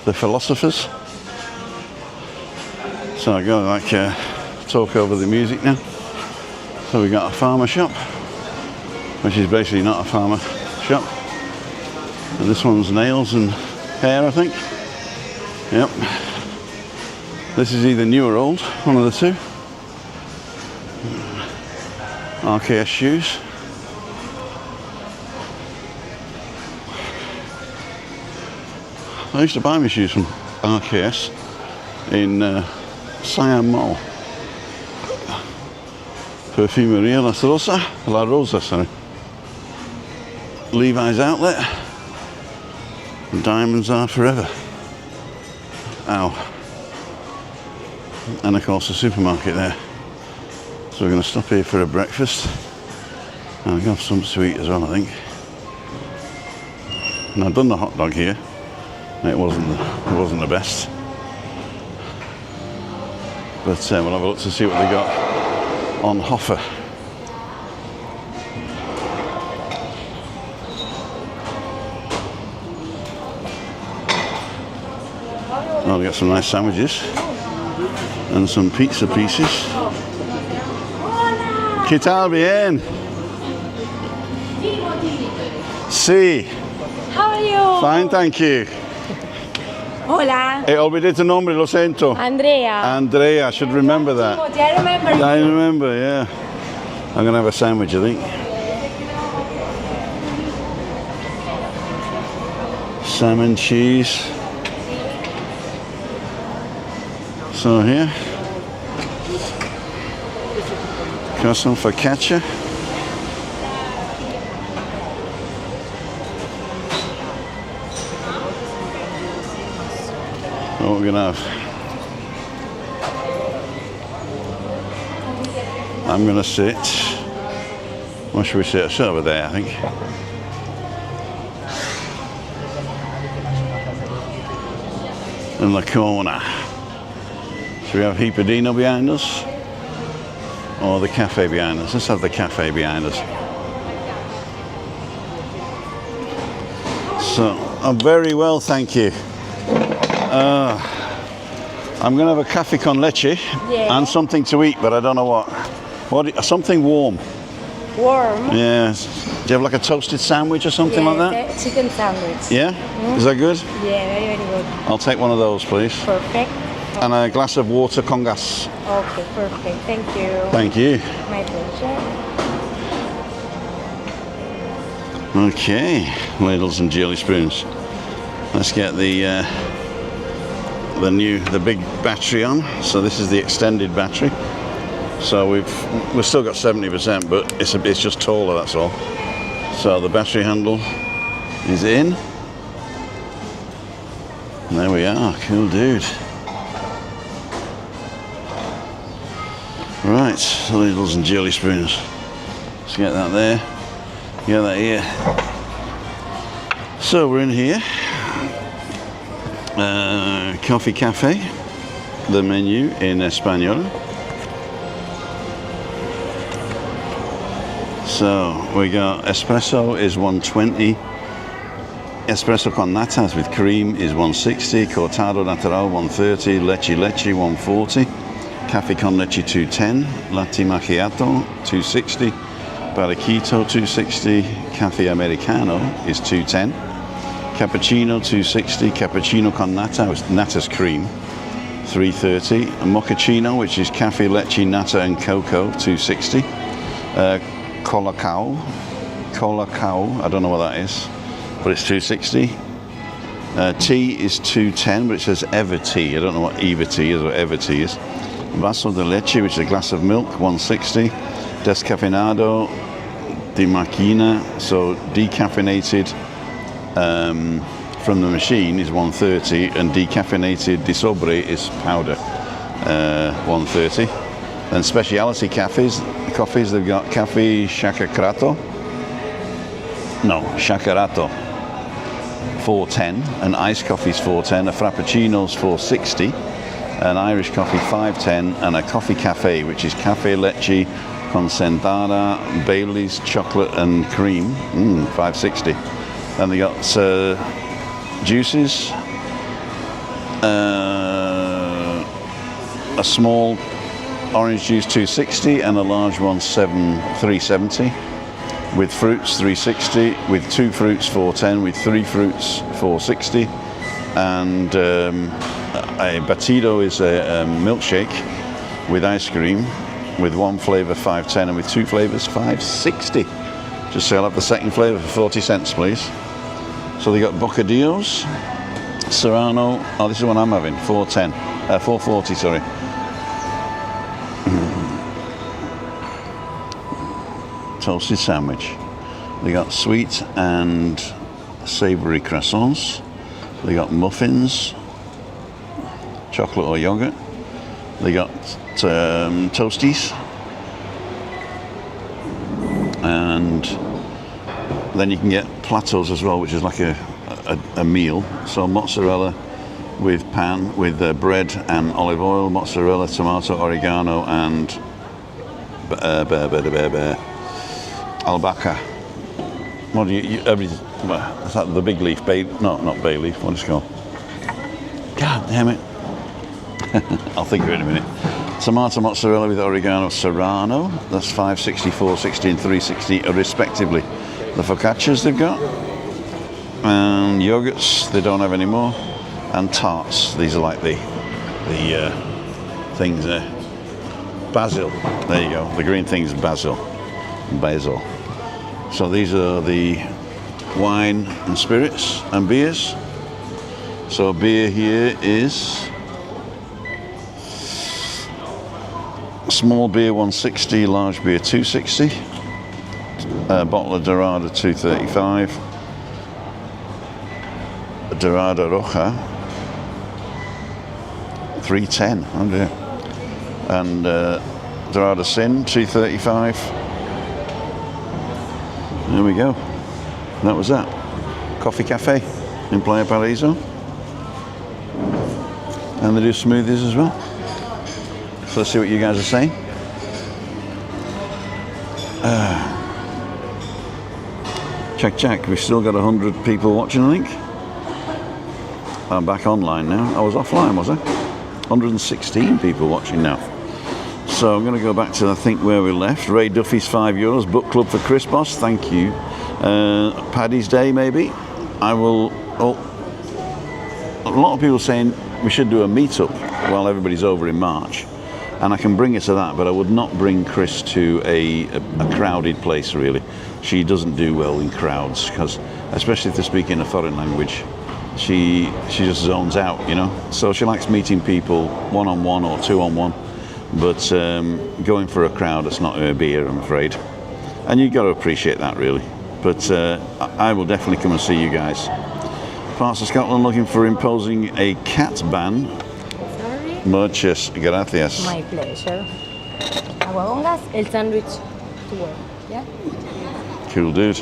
the philosophers. So I go like talk over the music now. So we got a farmer shop, which is basically not a farmer shop. And this one's nails and hair, I think. Yep. This is either new or old, one of the two. RKS shoes. I used to buy my shoes from RKS in Siam Mall. Perfumeria La Rosa, sorry. Levi's outlet. Diamonds are forever. Ow. And of course the supermarket there. So we're going to stop here for a breakfast. And I'll have some to eat as well, I think. And I've done the hot dog here. It wasn't the best. But we'll have a look to see what they got on offer. Oh, we got some nice sandwiches and some pizza pieces. ¿Qué tal? Bien. Sí. How are you? Fine, thank you. Hola. Olvidé tu nombre, lo siento. Andrea. Andrea, I should remember that. I remember you. I remember, yeah. I'm going to have a sandwich, I think. Salmon, cheese. So here. Got some focaccia. What we're gonna have? I'm gonna sit. Where should we sit? Sit over there, I think. In the corner. Should we have Hipadino behind us? Or the cafe behind us? Let's have the cafe behind us. So, I'm very well, thank you. I'm going to have a cafe con leche and something to eat, but I don't know what. Something warm. Warm. Yes. Do you have like a toasted sandwich or something like that? Chicken sandwich. Yeah? Is that good? Yeah, very, very good. I'll take one of those, please. Perfect. And a glass of water con gas. Okay, perfect. Thank you. Thank you. My pleasure. Okay, ladles and jelly spoons. Let's get the big battery on. So this is the extended battery. So we've still got 70%, but it's just taller, that's all. So the battery handle is in. And there we are, cool dude. Right, ladles and jelly spoons. Let's get that there. Get that here. So we're in here. Coffee cafe. The menu in Espanol. So we got espresso is 120. Espresso con natas with cream is 160. Cortado natural 130. Leche 140. Cafe con leche 210. Latte macchiato 260. Barraquito 260. Cafe americano is 210. Cappuccino 260. Cappuccino con nata with nata's cream 330. Mochaccino, which is cafe leche nata and cocoa 260. Colacao, I don't know what that is, but it's 260. Tea is 210, but it says Ever Tea. I don't know what Eva Tea is or Ever Tea is. Vaso de leche, which is a glass of milk, 160. Descafeinado de máquina, so decaffeinated from the machine is 130, and decaffeinated de sobre is powder, 130. Then speciality coffees, they've got Cafe Shacarato, 410, and iced coffee's 410, a Frappuccino's 460, an Irish coffee 510, and a coffee cafe, which is Cafe Leche Concentrada, Bailey's chocolate and cream, 560. Then they got juices, a small orange juice 260 and a large one 370. With fruits 360, with 2 fruits 410, with 3 fruits 460, and a batido is a milkshake with ice cream, with 1 flavour 510 and with 2 flavours 560. Just say I'll have the second flavour for 40 cents, please. So they got bocadillos, Serrano. Oh, this is one I'm having. 440. Sorry. Toasted sandwich. They got sweet and savoury croissants. They got muffins, chocolate or yogurt. They got toasties. And then you can get platos as well, which is like a meal. So mozzarella with pan, with bread and olive oil, mozzarella, tomato, oregano, and albahaca. What do you that's like the big leaf, not bay leaf, what is it called? God damn it. I'll think of it in a minute. Tomato mozzarella with oregano serrano. That's $5.60, $4.60 and $3.60 respectively. The focaccias they've got. And yogurts, they don't have any more. And tarts. These are like the things there. Basil. There you go. The green thing's basil. Basil. So these are the wine and spirits and beers. So beer here is small beer 160, large beer 260, a bottle of Dorada 235, Dorada Roja 310, oh dear. And Dorada Sin 235. There we go. That was that. Coffee Cafe in Playa Paradiso. And they do smoothies as well. So let's see what you guys are saying. Check. We've still got 100 people watching, I think. I'm back online now. I was offline, was I? 116 people watching now. So I'm going to go back to, I think, where we left. Ray Duffy's €5. Book club for Chris Boss. Thank you. Paddy's Day, maybe. I will... Oh, a lot of people saying we should do a meetup while everybody's over in March. And I can bring her to that, but I would not bring Chris to a crowded place, really. She doesn't do well in crowds, because especially if they're speaking a foreign language, she just zones out, you know. So she likes meeting people one-on-one or two-on-one, but going for a crowd, that's not her beer, I'm afraid. And you've got to appreciate that, really. But I will definitely come and see you guys. Parts of Scotland looking for imposing a cat ban. Muchas gracias. My pleasure. Agua con gas, el sándwich to work. Yeah? Cool dude.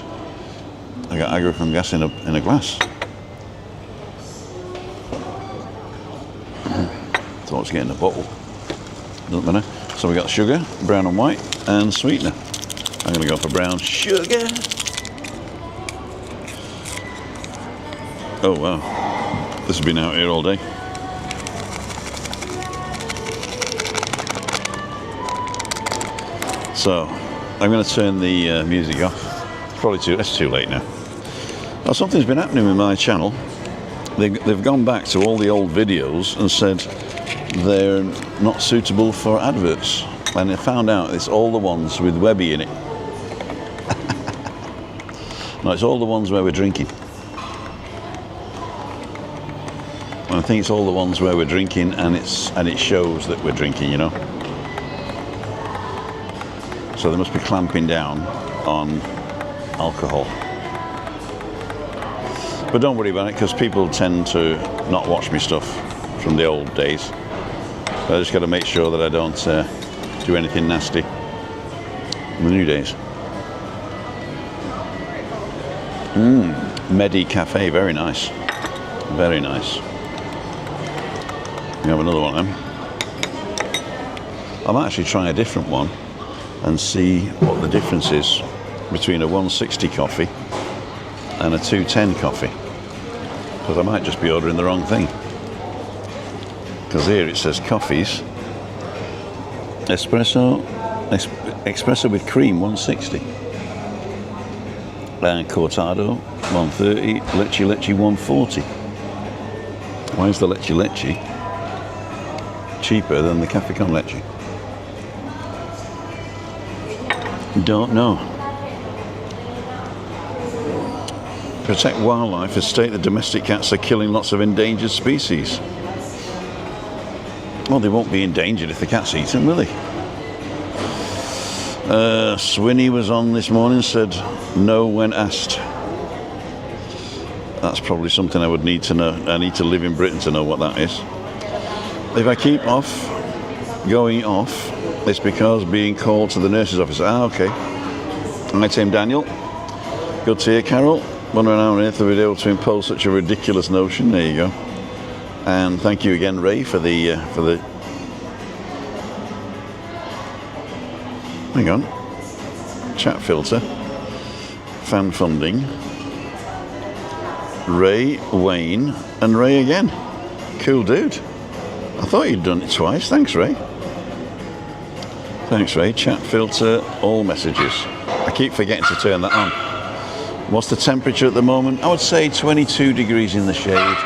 I got agua con gas in a glass. Thought I was getting a bottle. Doesn't matter. So we got sugar, brown and white, and sweetener. I'm going to go for brown sugar. Oh wow. This has been out here all day. So, I'm going to turn the music off. It's too late now. Now, something's been happening with my channel. They've gone back to all the old videos and said they're not suitable for adverts. And I found out it's all the ones with WEBBY in it. No, it's all the ones where we're drinking. And I think it's all the ones where we're drinking and it shows that we're drinking, you know. So they must be clamping down on alcohol. But don't worry about it, because people tend to not watch me stuff from the old days. So I just got to make sure that I don't do anything nasty in the new days. Medi Cafe, very nice. Very nice. We have another one of them. I might actually try a different one and see what the difference is between a 160 coffee and a 210 coffee, because I might just be ordering the wrong thing, because here it says coffees espresso with cream 160 and cortado 130, leche 140. Why is the leche cheaper than the cafe con leche? Don't know. Protect wildlife has stated that domestic cats are killing lots of endangered species. Well, they won't be endangered if the cats eat them, will they? Swinny was on this morning, said no when asked. That's probably something I would need to know. I need to live in Britain to know what that is. If I keep going off, it's because being called to the nurse's office. Ah, okay. Hi, Tim Daniel. Good to hear, Carol. Wondering how on earth they would be able to impose such a ridiculous notion. There you go. And thank you again, Ray, for the hang on, chat filter, fan funding, Ray, Wayne, and Ray again. Cool dude. I thought you'd done it twice. Thanks, Ray. Thanks, Ray. Chat filter, all messages. I keep forgetting to turn that on. What's the temperature at the moment? I would say 22 degrees in the shade.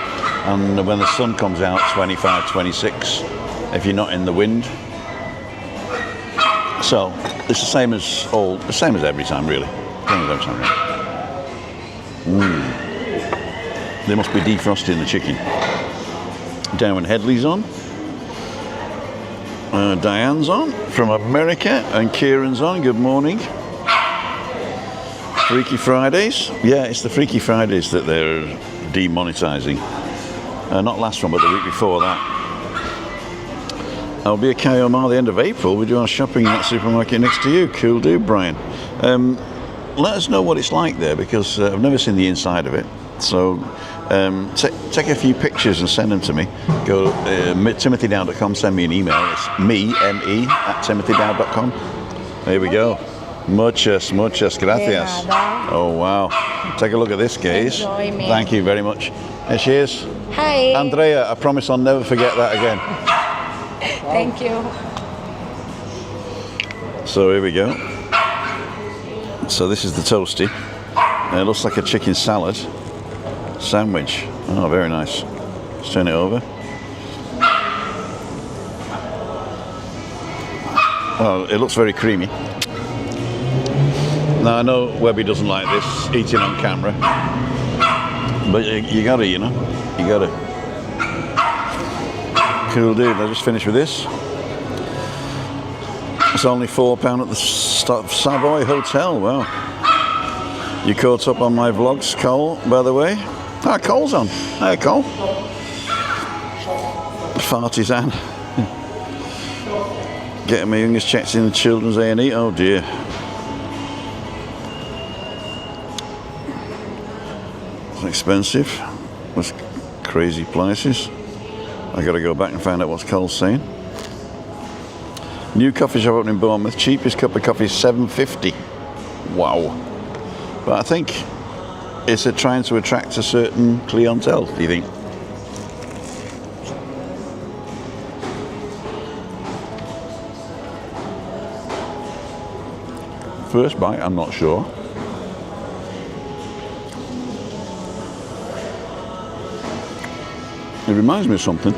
And when the sun comes out, 25, 26, if you're not in the wind. So it's the same as every time, really. Same as every time, really. They must be defrosting the chicken. Darren Headley's on. Diane's on from America, and Kieran's on. Good morning. Freaky Fridays. Yeah, it's the Freaky Fridays that they're demonetising. Not last one, but the week before that. I'll be at Kiomar the end of April. We do our shopping in that supermarket next to you. Cool dude, Brian. Let us know what it's like there, because I've never seen the inside of it. So take a few pictures and send them to me. Go timothydow.com, send me an email. It's me@timothydow.com. There we go. Muchas gracias. Oh wow. Take a look at this, guys. Enjoy me. Thank you very much. There she is. Hi. Andrea, I promise I'll never forget that again. Thank you. So here we go. So this is the toasty. It looks like a chicken salad sandwich. Oh, very nice. Let's turn it over. Oh, it looks very creamy. Now I know Webby doesn't like this, eating on camera. But you gotta, you know. You gotta. Cool dude, I just finished with this. It's only £4 at the Savoy Hotel. Wow. You caught up on my vlogs, Cole, by the way? Ah, Cole's on. Hi, Cole. Fartisan. Getting my youngest checked in the children's A&E. Oh dear. It's expensive. That's crazy prices. I got to go back and find out what Cole's saying. New coffee shop opening in Bournemouth. Cheapest cup of coffee is $7.50. Wow. But I think it's trying to attract a certain clientele, do you think? First bite, I'm not sure. It reminds me of something.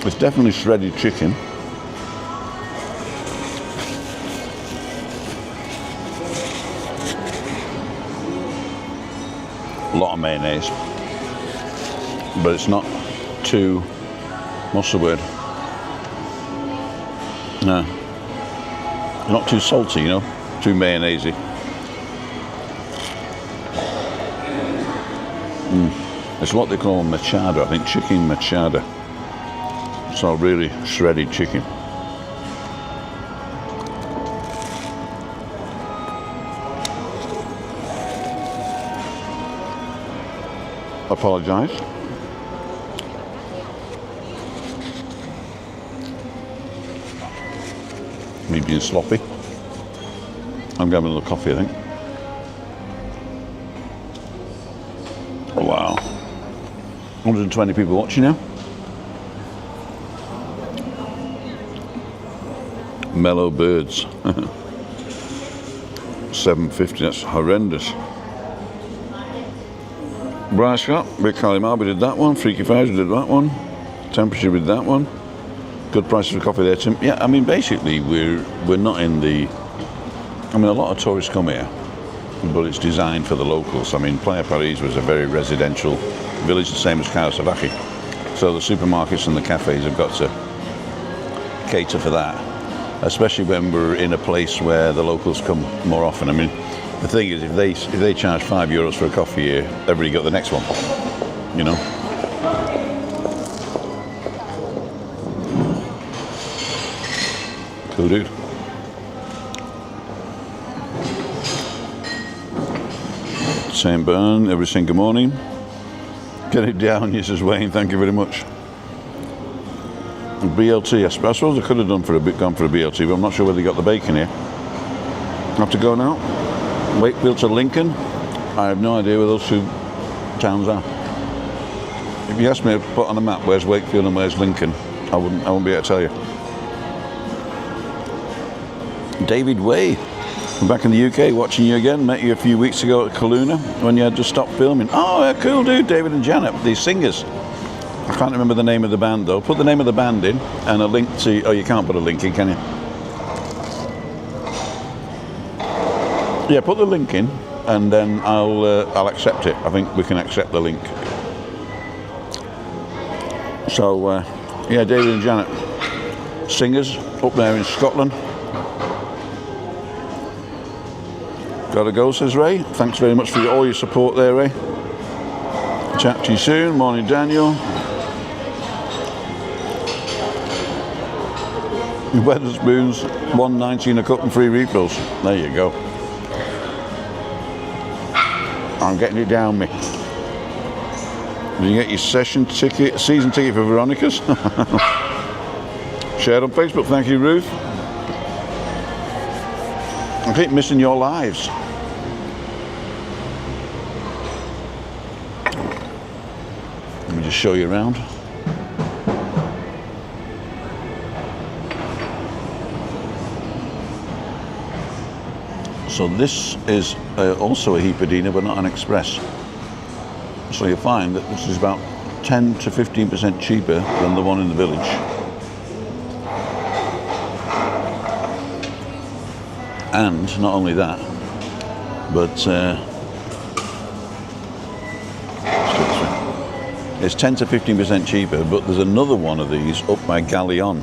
It's definitely shredded chicken. A lot of mayonnaise. But it's not too, what's the word? No. Not too salty, you know? Too mayonnaisey. It's what they call machada, I think, chicken machada. So really shredded chicken. Apologise. Me being sloppy. I'm having a little coffee, I think. Oh, wow. 120 people watching now. Mellow birds. $7.50, that's horrendous. Brian Scott, Rick Calimar, we did that one. Freaky Fries, we did that one. Temperature with that one. Good prices for coffee there, Tim. Yeah, I mean, basically, we're not in the... I mean, a lot of tourists come here, but it's designed for the locals. I mean, Playa Paris was a very residential village, the same as Kawasaki. So the supermarkets and the cafes have got to cater for that, especially when we're in a place where the locals come more often. I mean, the thing is, if they charge €5 for a coffee here, everybody got the next one, you know. Cool dude. Same burn, every single morning. Get it down, yes, says Wayne, thank you very much. BLT, I suppose I could have gone for a BLT, but I'm not sure whether they got the bacon here. Have to go now. Wakefield to Lincoln. I have no idea where those two towns are. If you asked me to put on a map where's Wakefield and where's Lincoln, I wouldn't be able to tell you. David Way, I'm back in the UK watching you again. Met you a few weeks ago at Kelowna when you had to stop filming. Oh, yeah, cool dude, David and Janet, these singers. I can't remember the name of the band though. Put the name of the band in and a link to. Oh, you can't put a link in, can you? Yeah, put the link in, and then I'll accept it. I think we can accept the link. So, yeah, David and Janet, singers up there in Scotland. Gotta go, says Ray. Thanks very much for all your support there, Ray. Chat to you soon. Morning, Daniel. Wetherspoons, $1.19 a cup and free refills. There you go. I'm getting it down me. Did you get your season ticket for Veronica's? Shared on Facebook, thank you, Ruth. I keep missing your lives. Let me just show you around. So this is also a Hepadina, but not an express. So you'll find that this is about 10 to 15% cheaper than the one in the village. And not only that, but it's 10 to 15% cheaper, but there's another one of these up by Galleon.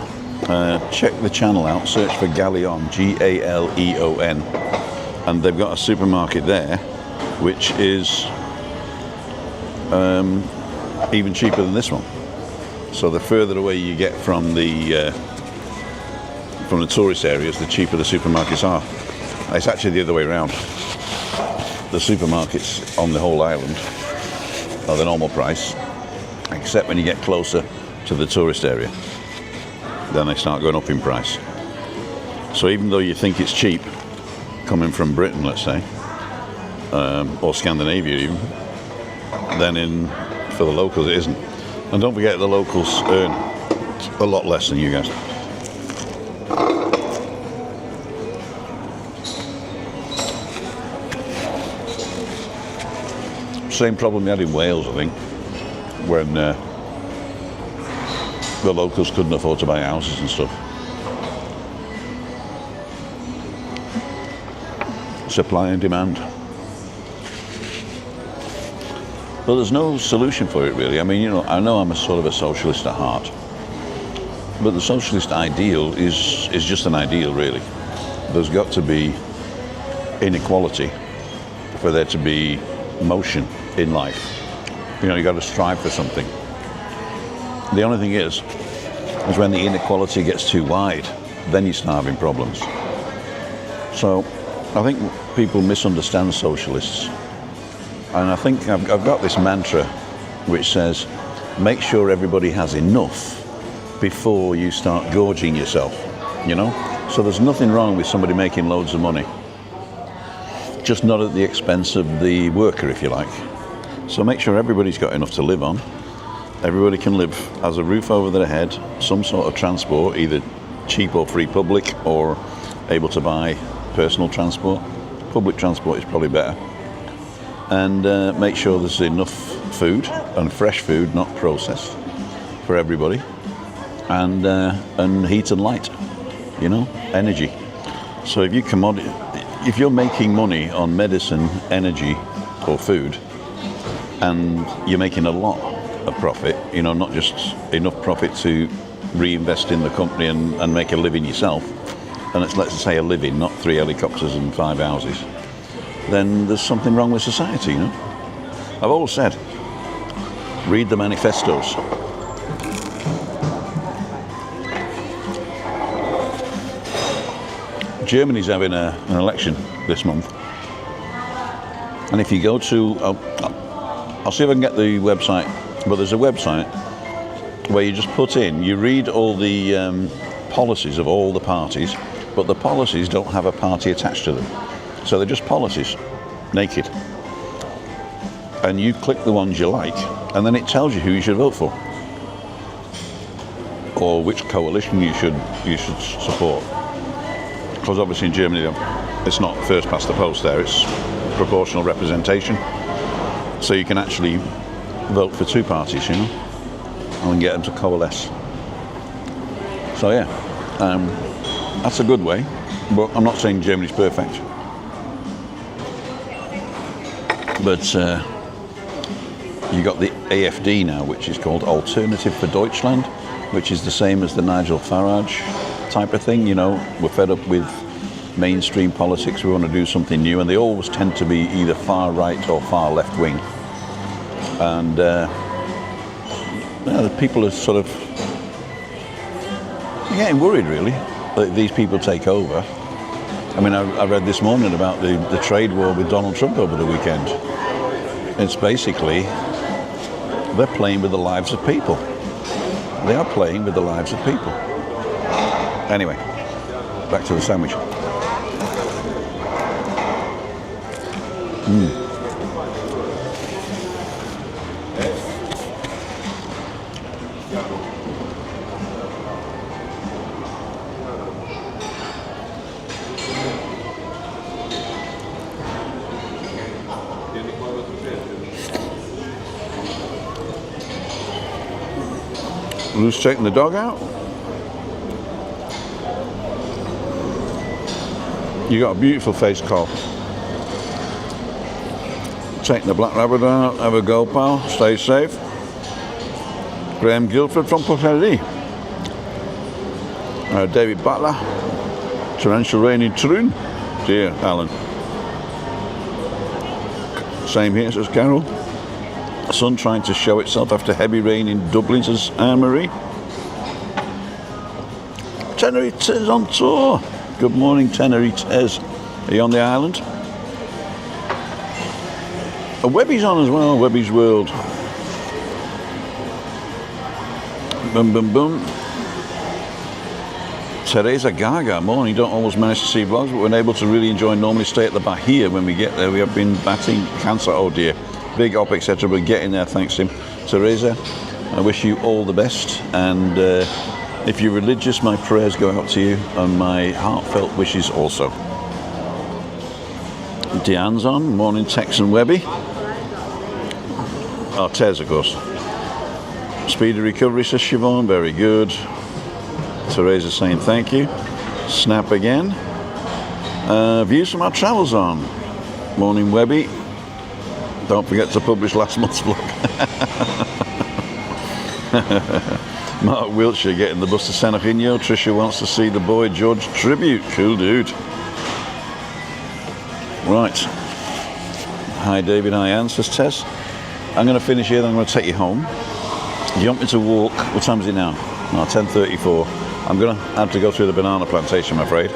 Check the channel out, search for Galleon, Galeon. And they've got a supermarket there, which is even cheaper than this one. So the further away you get from the tourist areas, the cheaper the supermarkets are. It's actually the other way around. The supermarkets on the whole island are the normal price, except when you get closer to the tourist area. Then they start going up in price. So even though you think it's cheap, coming from Britain, let's say, or Scandinavia even, then for the locals it isn't. And don't forget, the locals earn a lot less than you guys. Same problem we had in Wales, I think, when the locals couldn't afford to buy houses and stuff. Supply and demand. But there's no solution for it, really. I mean, I know I'm a sort of a socialist at heart, but the socialist ideal is just an ideal, really. There's got to be inequality for there to be motion in life. You got to strive for something. The only thing is when the inequality gets too wide, then you start having problems. So I think people misunderstand socialists. And I think I've got this mantra which says, make sure everybody has enough before you start gorging yourself, So there's nothing wrong with somebody making loads of money. Just not at the expense of the worker, if you like. So make sure everybody's got enough to live on. Everybody can live, has a roof over their head, some sort of transport, either cheap or free public, or able to buy personal transport. Public transport is probably better. And make sure there's enough food, and fresh food, not processed, for everybody. And heat and light, energy. So if you're making money on medicine, energy, or food, and you're making a lot of profit, not just enough profit to reinvest in the company and make a living yourself, and let's say a living, not 3 helicopters and 5 houses, then there's something wrong with society, I've always said, read the manifestos. Germany's having an election this month, and if you go to, I'll see if I can get the website, but there's a website where you just put in, you read all the policies of all the parties, but the policies don't have a party attached to them. So they're just policies, naked. and you click the ones you like, and then it tells you who you should vote for, or which coalition you should support. Because obviously in Germany it's not first past the post there, it's proportional representation. So you can actually vote for two parties, you know, and get them to coalesce. So yeah, that's a good way, but I'm not saying Germany's perfect. But you got the AFD now, which is called Alternative for Deutschland, which is the same as the Nigel Farage type of thing. You know, we're fed up with mainstream politics, we want to do something new, and they always tend to be either far right or far left wing. And the people are sort of getting worried, really, that these people take over. I mean, I read this morning about the trade war with Donald Trump over the weekend. It's basically, they're playing with the lives of people. They are playing with the lives of people. Anyway, back to the sandwich. Who's taking the dog out? You got a beautiful face, Carl. Taking the black rabbit out. Have a go, pal. Stay safe. Graham Guildford from Punta David Butler. Torrential rain in Troon. Dear Alan. Same here, says Carol. Sun trying to show itself after heavy rain in Dublin, says Anne-Marie. Tenerife is on tour. Good morning, Tenerife. Are you on the island? Webby's on as well, Webby's World. Boom, boom, boom. Teresa Gaga, morning. Don't always manage to see vlogs, but we're able to really enjoy. Normally stay at the Bahia when we get there. We have been batting cancer, oh dear. Big up, etc. But getting there, thanks to him. Teresa, I wish you all the best. And if you're religious, my prayers go out to you, and my heartfelt wishes also. Deanne's on. Morning, Tex and Webby. Oh, Tez, of course. Speedy recovery, says Siobhan. Very good. Teresa saying thank you. Snap again. Views from our travels on. Morning, Webby. Don't forget to publish last month's vlog. Mark Wiltshire getting the bus to San Eugenio. Tricia wants to see the Boy George tribute. Cool dude. Right. Hi David, hi Anne, says Tess. I'm going to finish here, then I'm going to take you home. Do you want me to walk? What time is it now? No, 10:34. I'm going to have to go through the banana plantation, I'm afraid,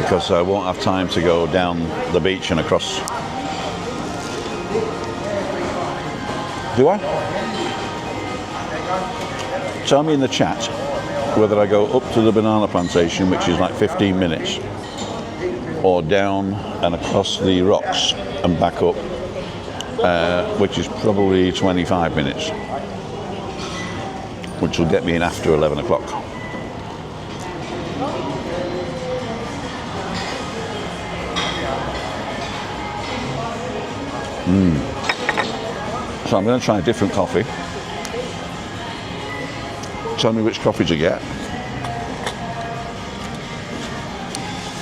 because I won't have time to go down the beach and across. Do I? Tell me in the chat whether I go up to the banana plantation, which is like 15 minutes, or down and across the rocks and back up, which is probably 25 minutes, which will get me in after 11 o'clock. So I'm going to try a different coffee. Tell me which coffee to get.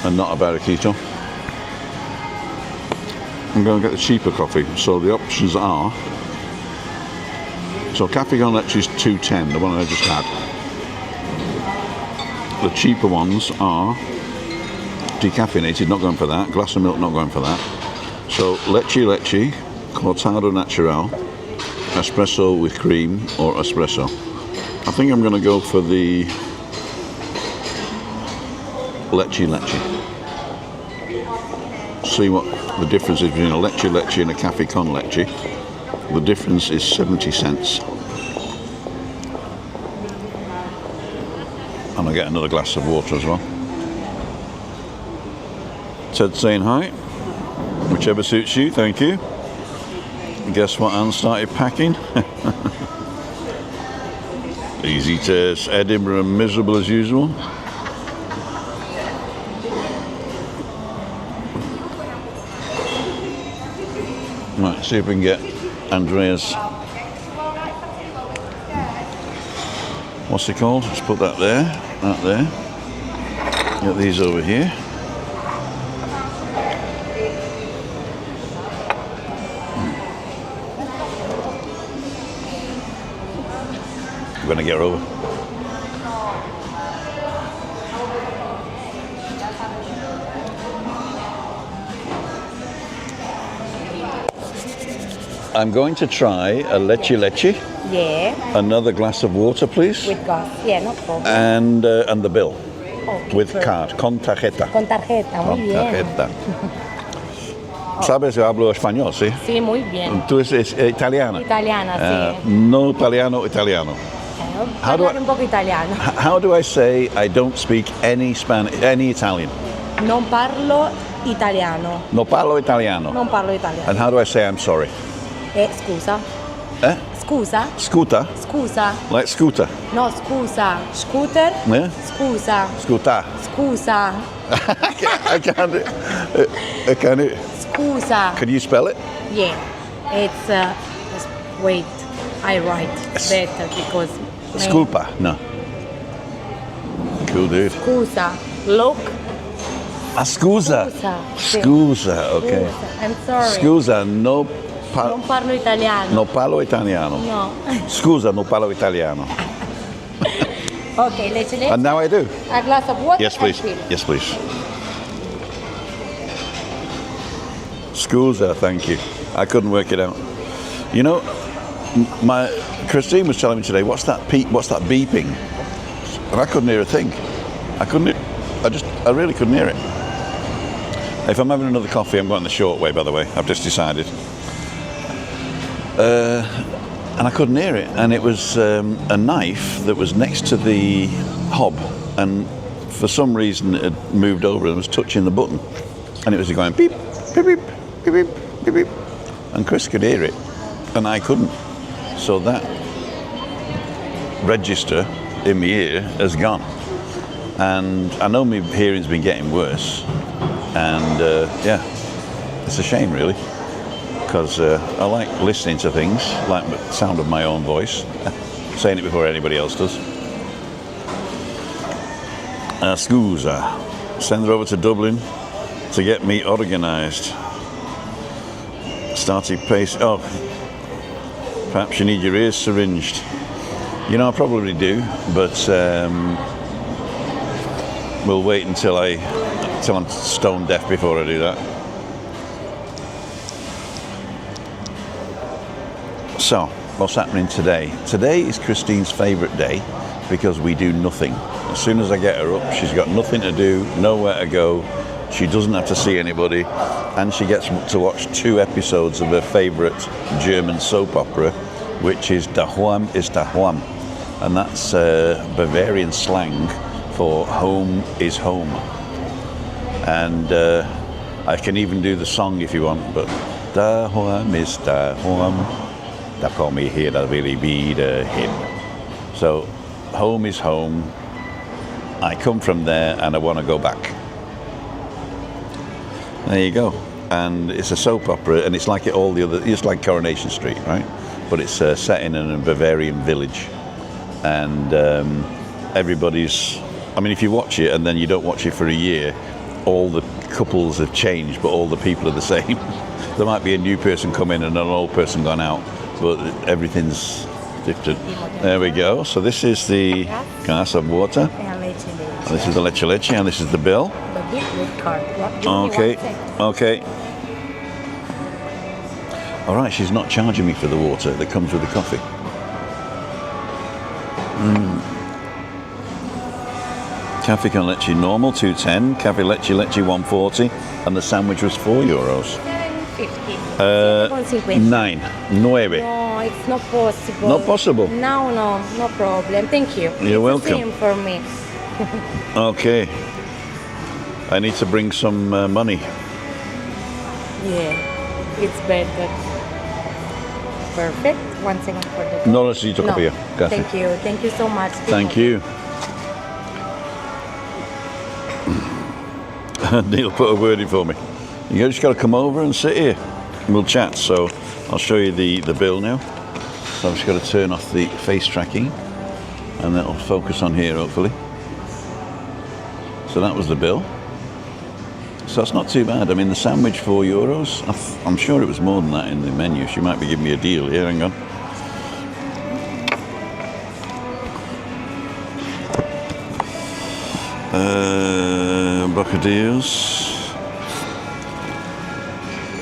And not a Barraquito. I'm going to get the cheaper coffee. So the options are... So Cafe Con Leche is $2.10, the one I just had. The cheaper ones are decaffeinated, not going for that. Glass of milk, not going for that. So Leche, Cortado Natural, espresso with cream, or espresso. I think I'm going to go for the Leche. See what the difference is between a Leche and a Cafe Con Leche. The difference is 70 cents. And I'll get another glass of water as well. Ted saying hi. Whichever suits you, thank you. guess what Anne started packing? Easy test, Edinburgh, miserable as usual. Right, see if we can get Andrea's, what's it called? Let's put that there, that there. Get these over here. I'm gonna get her over. I'm going to try a leche leche. Yeah, Another glass of water, please. with gas. Yeah, no problem. And the bill. Okay, With perfect. card, con tarjeta. Con tarjeta, muy Con bien. tarjeta. ¿Sabes? Yo hablo español, ¿sí? Sí, muy bien. Tú eres italiana. Italiana, sí. No italiano, italiano. How do I- Parlare un poco italiano. How do I say I don't speak any any Italian? Non parlo italiano. No parlo italiano. Non parlo italiano. And how do I say I'm sorry? Scusa. Eh? Scusa? Scooter? Scusa. Like scooter? No, scusa. Scooter? Yeah? Scusa. Scooter. Scusa. I can't do I can't do Scusa. Can you spell it? Yeah. It's wait. I write better because Sculpa? No. Cool dude. Scusa. Look. Scusa. Scusa. Sì. Scusa, okay. Scusa. I'm sorry. Scusa, no Non parlo italiano. no parlo italiano. No. Scusa, no parlo italiano. Okay, let's And now I do. a glass of water. Yes, please. and fill. Yes, please. Scusa, thank you. I couldn't work it out. You know, my Christine was telling me today, what's that beeping? And I couldn't hear a thing. I really couldn't hear it. If I'm having another coffee, I'm going the short way, by the way. I've just decided. And I couldn't hear it. And it was a knife that was next to the hob. And for some reason, it had moved over and was touching the button. And it was going beep, beep, beep, beep, beep, beep, beep. And Chris could hear it, and I couldn't. So that register in my ear has gone. And I know my hearing's been getting worse. And yeah, it's a shame really, because I like listening to things, like the sound of my own voice, saying it before anybody else does. Scusa. Send her over to Dublin to get me organised. Started pace. Oh, perhaps you need your ears syringed. You know, I probably do, but we'll wait until I'm stone deaf before I do that. So, what's happening today? Today is Christine's favourite day because we do nothing. As soon as I get her up, she's got nothing to do, nowhere to go. She doesn't have to see anybody, and she gets to watch 2 episodes of her favourite German soap opera, which is Daheim ist Daheim, and that's Bavarian slang for home is home. And I can even do the song if you want, but Daheim ist Daheim, da komme ich her, da will ich wieder hin. So, home is home. I come from there and I want to go back. There you go. And it's a soap opera, and it's like all the other, it's like Coronation Street, right? But it's set in a Bavarian village. And everybody's, I mean, if you watch it and then you don't watch it for a year, all the couples have changed, but all the people are the same. There might be a new person come in and an old person gone out, but everything's different. There we go. So this is the glass of water. And this is the leche leche, and this is the bill. The big with card. Okay, okay. All right, she's not charging me for the water that comes with the coffee. Cafe con leche normal, 210. Cafe leche leche, 140. And the sandwich was €4. 7.50. 9. No, it's not possible. Not possible? No problem. Thank you. You're welcome. It's the same for me. Okay. I need to bring some money. Yeah, it's better. Perfect. 1 second for the... No necesito copia. Gracias. Thank you. Thank you so much. Thank you. Neil put a word in for me. You just got to come over and sit here and we'll chat. So I'll show you the bill now. So I've just got to turn off the face tracking and that'll focus on here hopefully. So that was the bill. So it's not too bad. I mean, the sandwich €4. I'm sure it was more than that in the menu. She might be giving me a deal here. Hang on. Bocadillos.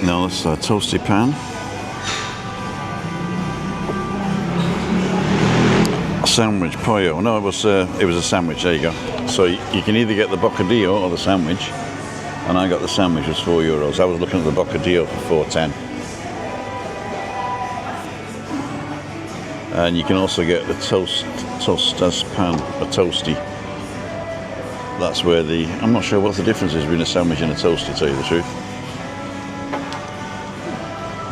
No, that's a toasty pan. A sandwich, pollo. No, it was a sandwich. There you go. So you can either get the bocadillo or the sandwich. And I got the sandwich, it was €4. I was looking at the bocadillo for $4.10. And you can also get the tostas pan, a toasty. That's where I'm not sure what the difference is between a sandwich and a toasty, to tell you the truth.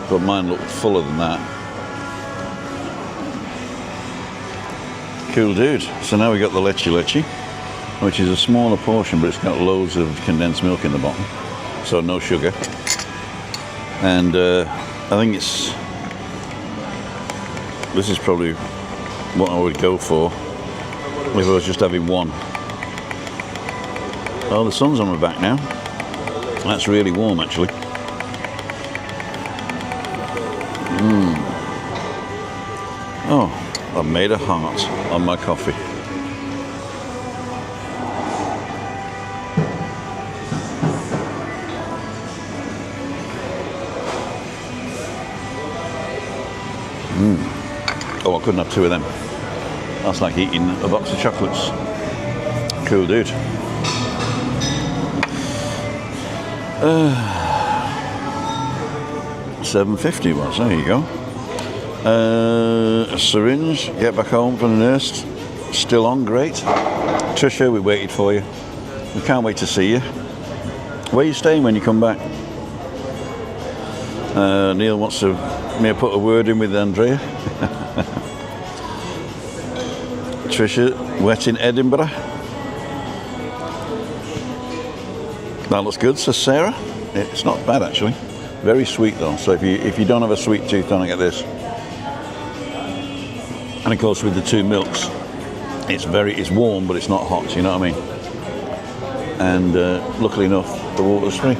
But mine looked fuller than that. Cool dude. So now we got the leche, which is a smaller portion, but it's got loads of condensed milk in the bottom, so no sugar. And I think this is probably what I would go for if I was just having one. Oh, the sun's on my back now. That's really warm, actually. Oh, I've made a heart on my coffee. Oh, I couldn't have two of them. That's like eating a box of chocolates. Cool dude. $7.50 was, there you go. A syringe, get back home from the nurse. Still on, great. Trisha, we waited for you. We can't wait to see you. Where are you staying when you come back? Neil wants to may I put a word in with Andrea. Trisha, wet in Edinburgh. That looks good, says Sarah. It's not bad actually. Very sweet though. So if you don't have a sweet tooth, don't get this. And of course with the two milks, it's warm but it's not hot. You know what I mean? And luckily enough, the water's free.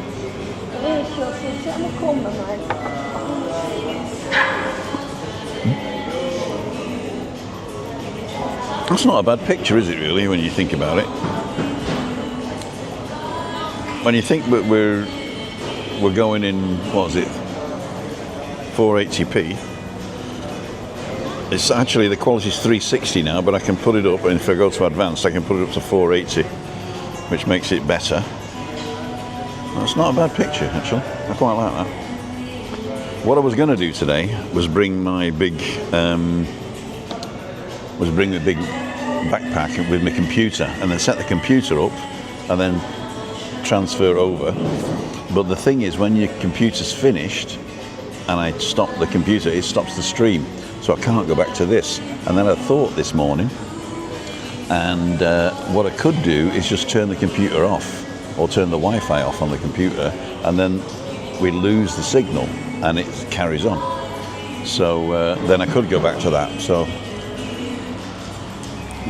That's not a bad picture, is it really, when you think about it? When you think that we're going in, what is it, 480p. It's actually, the quality is 360 now, but I can put it up, and if I go to advanced, I can put it up to 480, which makes it better. That's not a bad picture, actually. I quite like that. What I was going to do today was bring my big backpack with my computer and then set the computer up and then transfer over. But the thing is, when your computer's finished and I stop the computer, it stops the stream, so I can't go back to this. And then I thought this morning, and what I could do is just turn the computer off or turn the Wi-Fi off on the computer, and then we lose the signal and it carries on. So then I could go back to that. So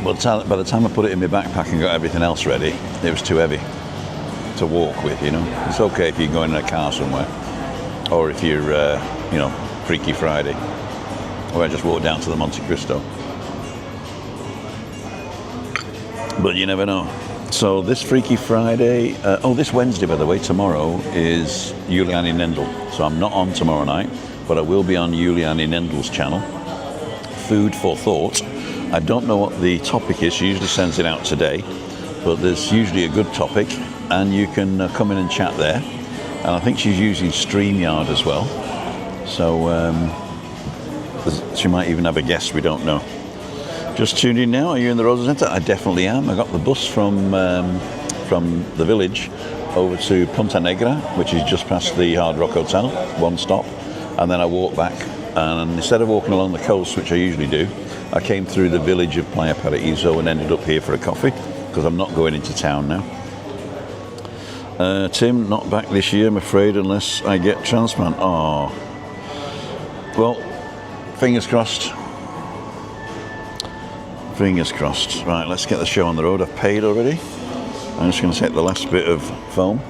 but by the time I put it in my backpack and got everything else ready, it was too heavy to walk with, you know. It's okay if you're going in a car somewhere, or if you're, you know, Freaky Friday, or I just walk down to the Monte Cristo. But you never know. So this Freaky Friday, this Wednesday, by the way, tomorrow is Juliane Nendel. So I'm not on tomorrow night, but I will be on Juliane Nendel's channel, Food for Thought. I don't know what the topic is. She usually sends it out today, but there's usually a good topic, and you can come in and chat there. And I think she's using StreamYard as well. So she might even have a guest, we don't know. Just tuned in now. Are you in the Rosa Centre? I definitely am. I got the bus from the village over to Punta Negra, which is just past the Hard Rock Hotel, one stop, and then I walk back And instead of walking along the coast, which I usually do, I came through the village of Playa Paraíso and ended up here for a coffee because I'm not going into town now. Tim, not back this year, I'm afraid, unless I get transplant. Oh, well, fingers crossed. Fingers crossed. Right, let's get the show on the road. I've paid already. I'm just going to take the last bit of foam.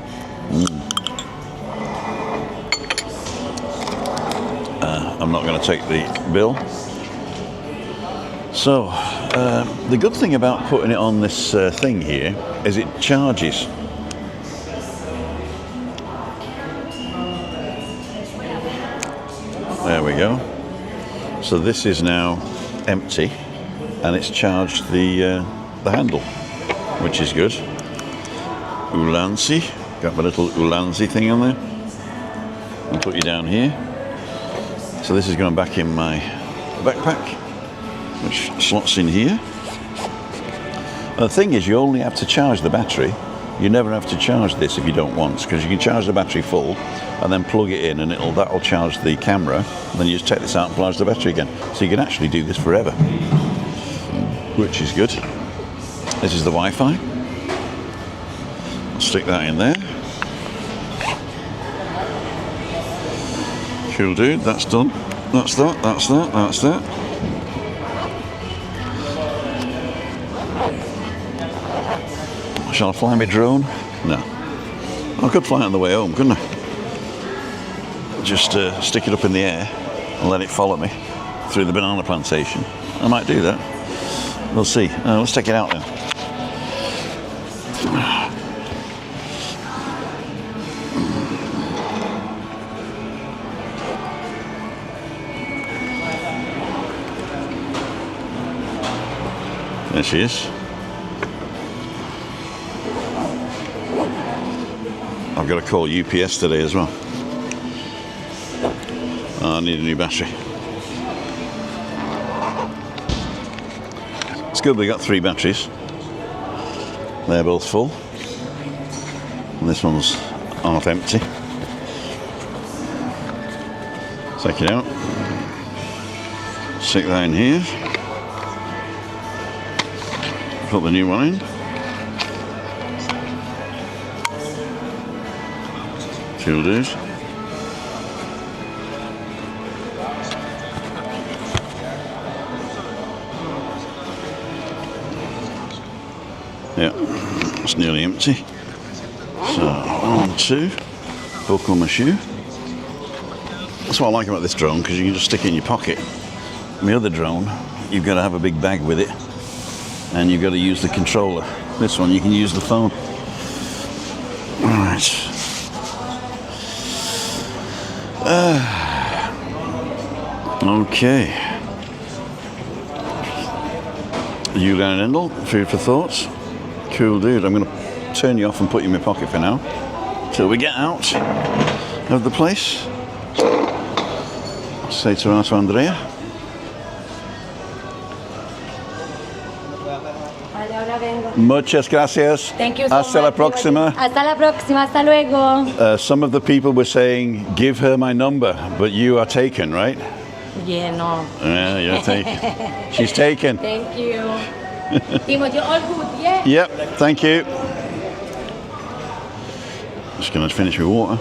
I'm not going to take the bill. So, the good thing about putting it on this thing here is it charges. There we go. So this is now empty, and it's charged the handle, which is good. Ulanzi, got my little Ulanzi thing on there. I'll put you down here. So this is going back in my backpack, which slots in here. The thing is, you only have to charge the battery. You never have to charge this if you don't want, because you can charge the battery full and then plug it in, and that'll charge the camera, and then you just take this out and charge the battery again. So you can actually do this forever, which is good. This is the Wi-Fi. I'll stick that in there. Cool, dude. That's done. That's that. That's that. That's that. Shall I fly my drone? No. I could fly it on the way home, couldn't I? Just stick it up in the air and let it follow me through the banana plantation. I might do that. We'll see. Let's take it out then. There she is. I've got to call UPS today as well. I need a new battery. It's good we got 3 batteries. They're both full. And this one's half empty. Take it out. Stick that in here. Put the new one in. Cool, dude. Yeah, it's nearly empty. So, 1, 2, buckle my shoe. That's what I like about this drone, because you can just stick it in your pocket. My other drone, you've got to have a big bag with it, and you've got to use the controller. This one, you can use the phone. Alright. Okay. Juliane Endel, food for thoughts. Cool, dude. I'm going to turn you off and put you in my pocket for now till we get out of the place. Say to Andrea. Muchas gracias. Thank you so Hasta la much. próxima. Hasta la próxima. Hasta luego. Some of the people were saying, give her my number, but you are taken, right? Yeah, no. Yeah, you're taken. She's taken. Thank you. Timo, you're all good, yeah? Yep, thank you. Just going to finish with water.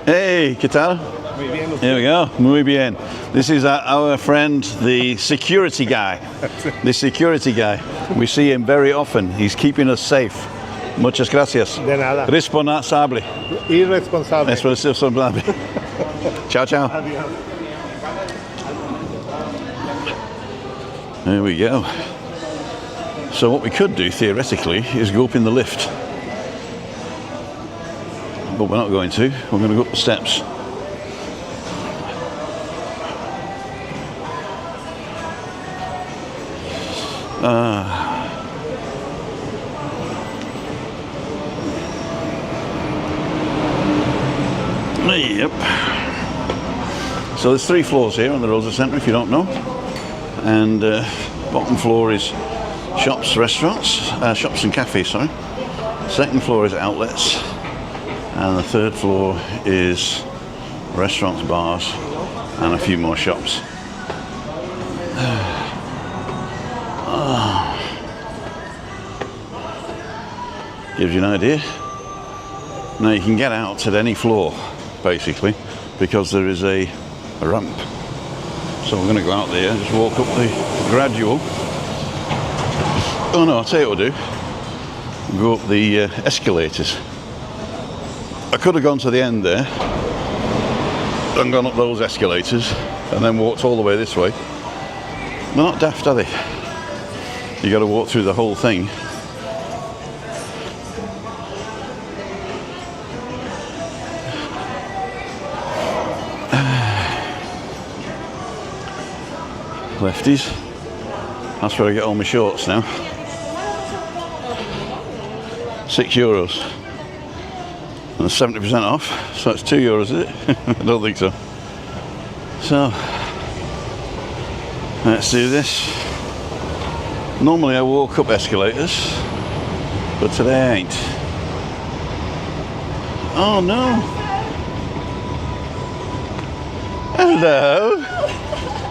Hey, ¿qué tal? Here we go. Muy bien. This is our friend, the security guy. The security guy. We see him very often. He's keeping us safe. Muchas gracias. De nada. Responsable. Irresponsable. Responsable. Ciao, ciao. Adiós. There we go. So what we could do, theoretically, is go up in the lift. But we're not going to. We're going to go up the steps. Yep. So there's 3 floors here on the Rosa Centre, if you don't know. And bottom floor is shops, restaurants, shops and cafes, sorry. Second floor is outlets. And the third floor is restaurants, bars, and a few more shops. Gives you an idea. Now you can get out at any floor, basically, because there is a ramp. So we're going to go out there and just walk up the gradual. Oh no, I'll tell you what we'll do. Go up the escalators. I could have gone to the end there and gone up those escalators and then walked all the way this way. They're not daft, are they? You got to walk through the whole thing. Lefties. That's where I get all my shorts now. €6. And 70% off, so it's €2, is it? I don't think so. So, let's do this. Normally I walk up escalators, but today I ain't. Oh no! Hello!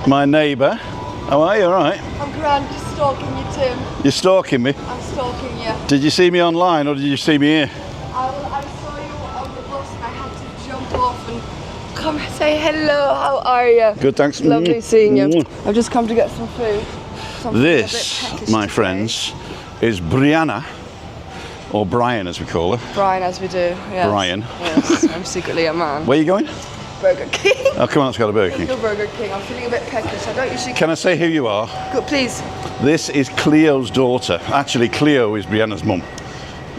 My neighbour. How are you, alright? I'm grand, just stalking you, Tim. You're stalking me? I'm stalking you. Did you see me online or did you see me here? I saw you on the bus and I had to jump off and come and say hello, how are you? Good, thanks. Lovely seeing you. I've just come to get some food. This, my friends, is Brianna, or Brian as we call her. Brian, as we do. Yes. Brian. Yes, I'm secretly a man. Where are you going? Burger King. Oh, come on, let's go to Burger King. Go Burger King. I'm feeling a bit peckish. I don't usually. Can I say who you are? Go, please. This is Cleo's daughter. Actually, Cleo is Brianna's mum.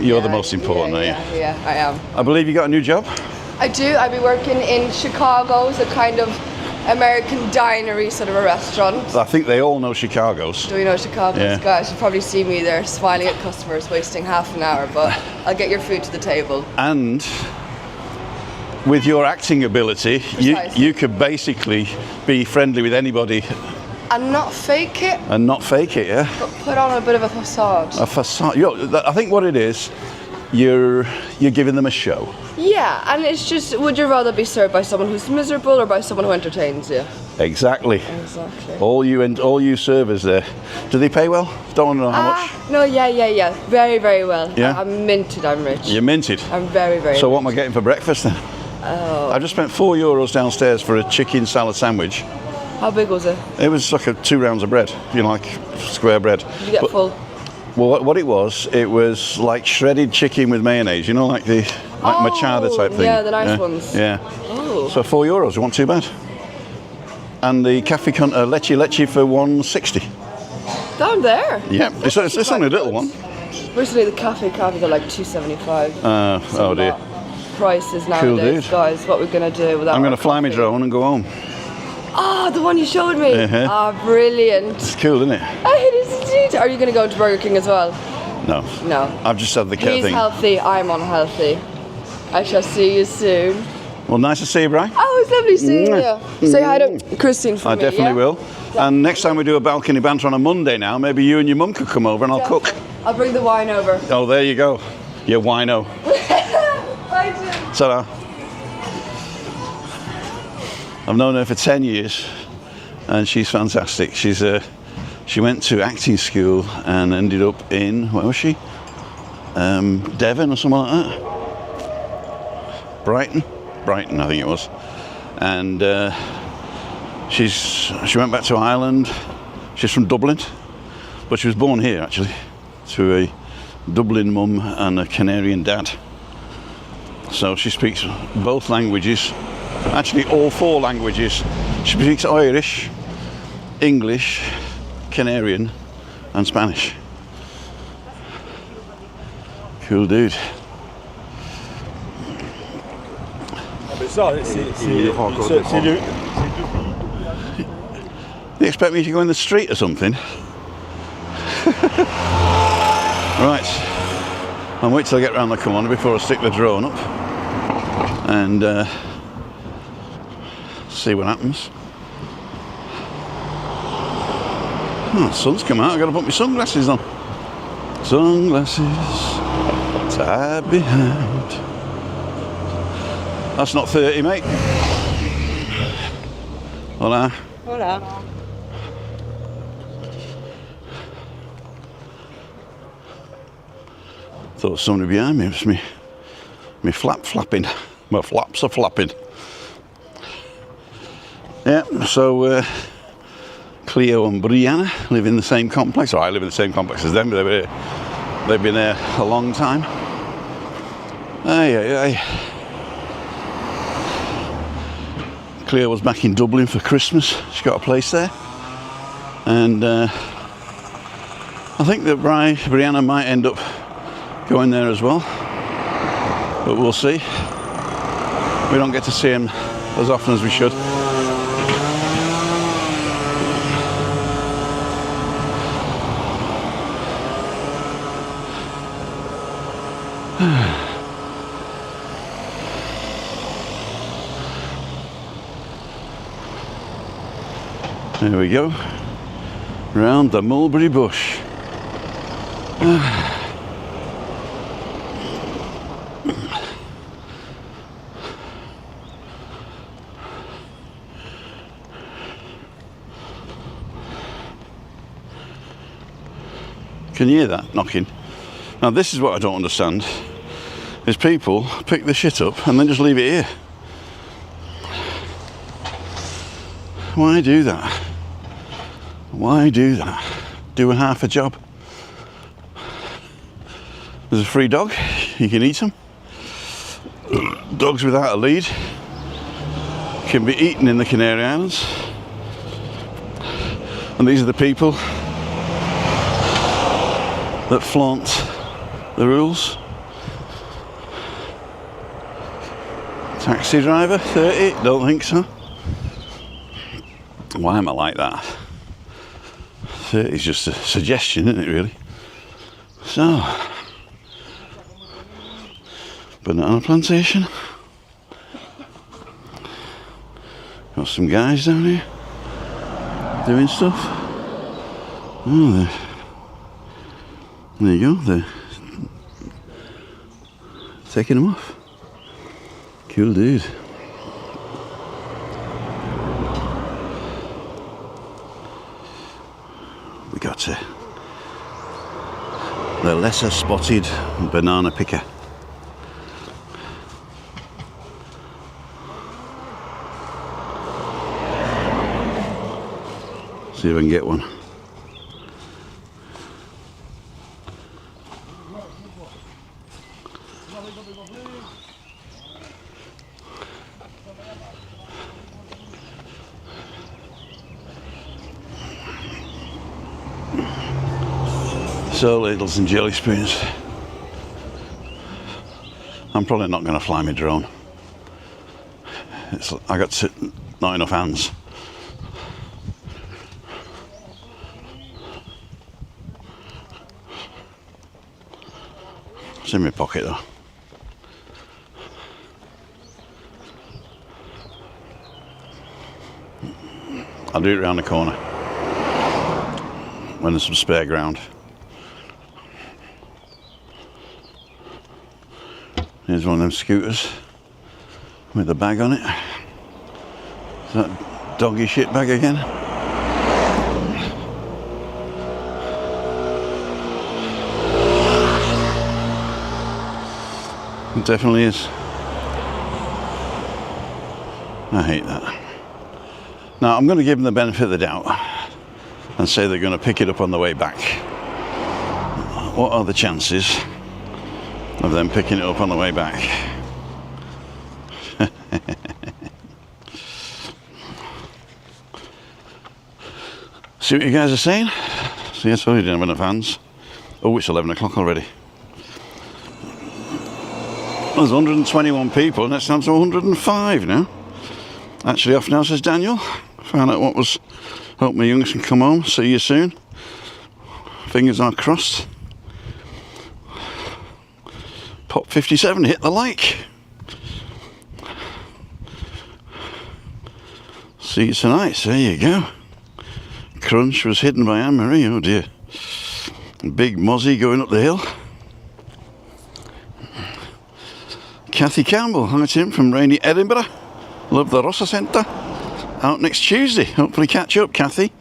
You're the most important, are you? Yeah, I am. I believe you got a new job? I do. I'll be working in Chicago, so kind of American dinery sort of a restaurant. I think they all know Chicago's. Do we know Chicago's? Yeah. Guys, you probably see me there smiling at customers, wasting half an hour, but I'll get your food to the table. And with your acting ability, you could basically be friendly with anybody And not fake it, and not fake it, yeah? but put on a bit of a facade. A facade. I think what it is, you're giving them a show. Yeah, and it's just, would you rather be served by someone who's miserable or by someone who entertains you? Exactly. Exactly. All you servers there. Do they pay well? Don't want to know how much. No, yeah. Very, very well. Yeah? I'm minted, I'm rich. You're minted. I'm very, very So rich. what am I getting for breakfast then? Oh. I just spent €4 downstairs for a chicken salad sandwich. How big was it? It was like 2 rounds of bread, like square bread. Did you get full? Well, what it was like shredded chicken with mayonnaise, like the machada type thing. Yeah, the nice ones. Yeah. Oh. So €4, it wasn't too bad. And the cafe leche for $1.60. Down there? Yeah, it's only a little one. Recently the cafe are like $2.75. Oh dear. Prices nowadays, Cool, dude. guys. What we're gonna do with that? I'm going to fly my drone and go home. Oh, the one you showed me. Uh-huh. Ah, brilliant. It's cool, isn't it? It is indeed. Are you going to go to Burger King as well? No. No. I've just had the He's thing. healthy. I'm unhealthy. I shall see you soon. Well, nice to see you, Brian. Oh, it's lovely seeing you. Say hi to Christine for I me. definitely yeah? will. And next time we do a balcony banter on a Monday now, maybe you and your mum could come over and I'll cook. I'll bring the wine over. Oh, there you go. You wino. Bye, Jim. Ta-da. I've known her for 10 years and she's fantastic. She went to acting school and ended up in, where was she? Devon or something like that. Brighton, I think it was. And she went back to Ireland. She's from Dublin, but she was born here actually, to a Dublin mum and a Canarian dad. So she speaks both languages, actually all 4 languages. She speaks Irish, English, Canarian and Spanish. Cool dude. You expect me to go in the street or something? Right. I'll wait till I get round the corner before I stick the drone up and see what happens. Oh, the sun's come out. I've got to put my sunglasses on. Sunglasses tied behind. That's not 30, mate. Hola. Hola. Thought somebody behind me. It was me flapping. My flaps are flapping. Yeah, so Cleo and Brianna live in the same complex. Or I live in the same complex as them, but they've been there a long time. Hey. Cleo was back in Dublin for Christmas. She got a place there. And I think that Brianna might end up going there as well. But we'll see. We don't get to see him as often as we should. There we go, round the mulberry bush. Can you hear that knocking? Now this is what I don't understand, is people pick the shit up and then just leave it here. Why do that? Why do that? Do a half a job. There's a free dog, you can eat them. Dogs without a lead can be eaten in the Canary Islands. And these are the people that flaunt the rules. Taxi driver, 30, don't think so. Why am I like that? 30 is just a suggestion, isn't it, really? So, banana plantation. Got some guys down here doing stuff. Oh, there you go, they're taking them off. Cool dude. We got the lesser spotted banana picker. See if I can get one. So, ladles and jelly spoons. I'm probably not going to fly my drone. I got not enough hands. It's in my pocket though. I'll do it round the corner when there's some spare ground. Here's one of them scooters with the bag on it. Is that doggy shit bag again? It definitely is. I hate that. Now I'm going to give them the benefit of the doubt and say they're going to pick it up on the way back. What are the chances of them picking it up on the way back? See what you guys are saying? See, I told you didn't have enough hands. Oh, it's 11 o'clock already. There's 121 people, and it's down to 105 now. Actually off now, says Daniel. Found out what was. Hope my youngs can come home. See you soon. Fingers are crossed. Pop 57, hit the like. See you tonight, so there you go. Crunch was hidden by Anne-Marie, oh dear. Big Mozzie going up the hill. Kathy Campbell, hi Tim from rainy Edinburgh. Love the Rossa Centre. out next Tuesday. Hopefully catch up, Kathy.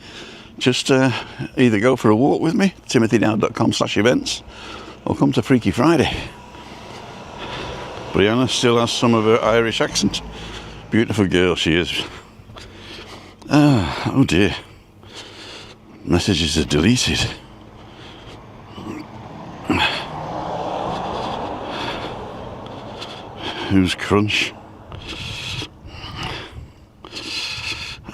Just either go for a walk with me, timothydow.com/events, or come to Freaky Friday. Brianna still has some of her Irish accent. Beautiful girl she is. Oh dear. Messages are deleted. Who's Crunch?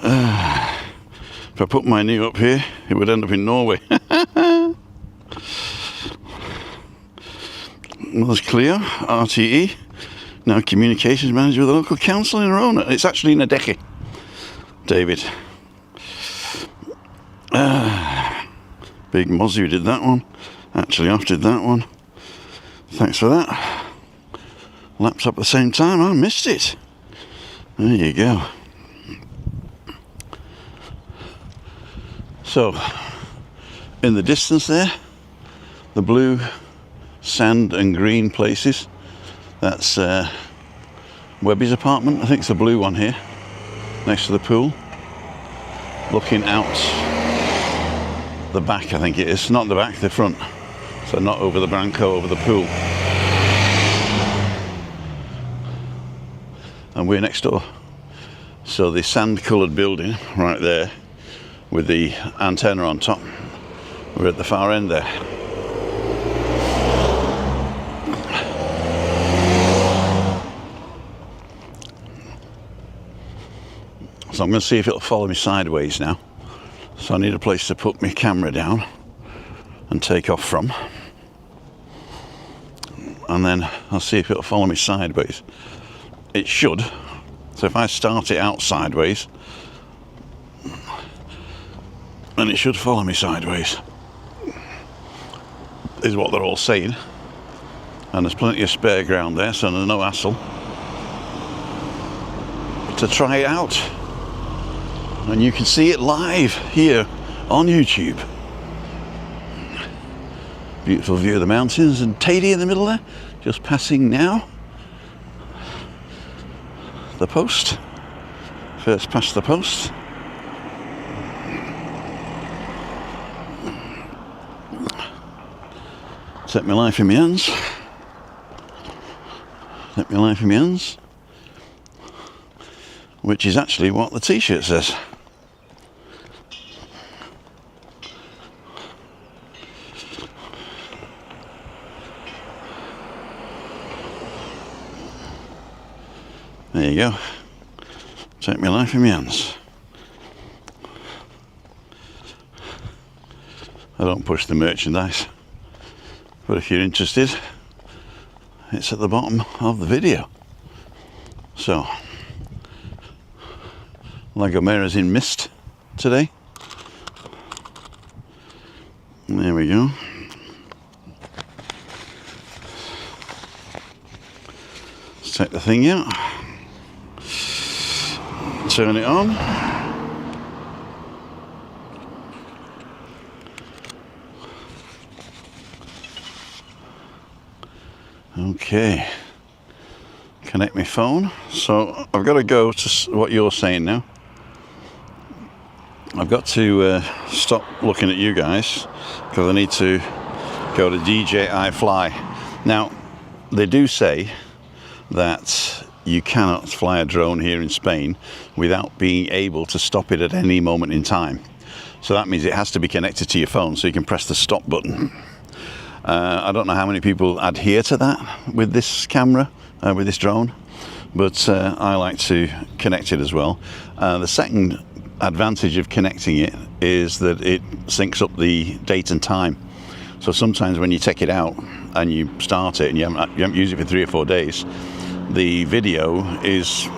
If I put my knee up here, it would end up in Norway. Well, there's Cleo, RTE, now communications manager with the local council in Rona. It's actually in Adeke. David. Big Mozzie who did that one. Actually off did that one. Thanks for that. Laptop at the same time, I missed it. There you go. So, in the distance there, the blue sand and green places, that's Webby's apartment. I think it's the blue one here, next to the pool. Looking out the back, I think it is. Not the back, the front. So not over the Branco, over the pool. And we're next door. So the sand-coloured building right there with the antenna on top, we're at the far end there. So I'm going to see if it'll follow me sideways now. So I need a place to put my camera down and take off from. And then I'll see if it'll follow me sideways. It should. So if I start it out sideways, then it should follow me sideways, is what they're all saying. And there's plenty of spare ground there, so there's no hassle to try it out. And you can see it live here on YouTube. Beautiful view of the mountains and Tady in the middle there, just passing now. The post, first past the post. Set my life in my hands. Set my life in my hands. Which is actually what the t-shirt says. There you go. Take my life in my hands. I don't push the merchandise, but if you're interested, it's at the bottom of the video. So, La Gomera's in mist today. There we go. Let's take the thing out. Turn it on. Okay. Connect my phone. So I've got to go to what you're saying now. I've got to stop looking at you guys because I need to go to DJI Fly. Now, they do say that you cannot fly a drone here in Spain without being able to stop it at any moment in time. So that means it has to be connected to your phone so you can press the stop button. I don't know how many people adhere to that with this camera, with this drone, but I like to connect it as well. The second advantage of connecting it is that it syncs up the date and time. So sometimes when you take it out and you start it and you haven't used it for 3 or 4 days, the video is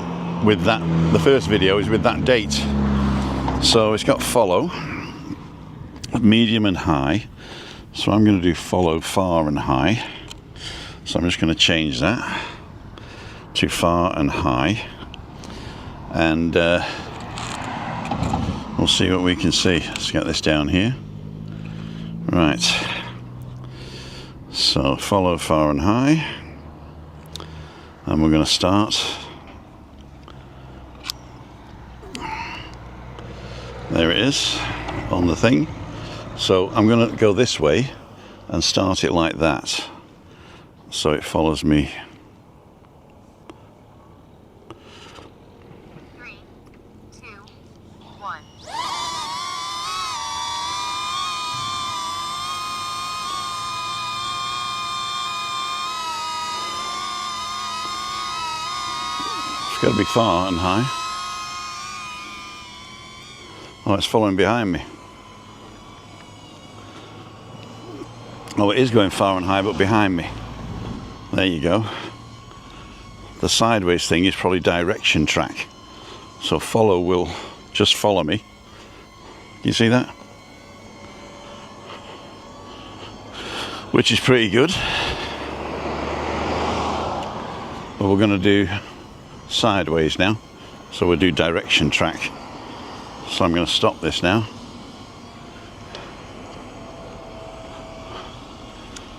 with that, the first video is with that date. So it's got follow, medium and high. So I'm going to do follow far and high. So I'm just going to change that to far and high. And we'll see what we can see. Let's get this down here. Right. So follow far and high. And we're going to start There it is on the thing. So I'm going to go this way and start it like that, so it follows me. 3, 2, 1. It's got to be far and high. Oh, it's following behind me. Oh, it is going far and high, but behind me. There you go. The sideways thing is probably direction track. So follow will just follow me. You see that? Which is pretty good. But we're going to do sideways now. So we'll do direction track. So I'm going to stop this now.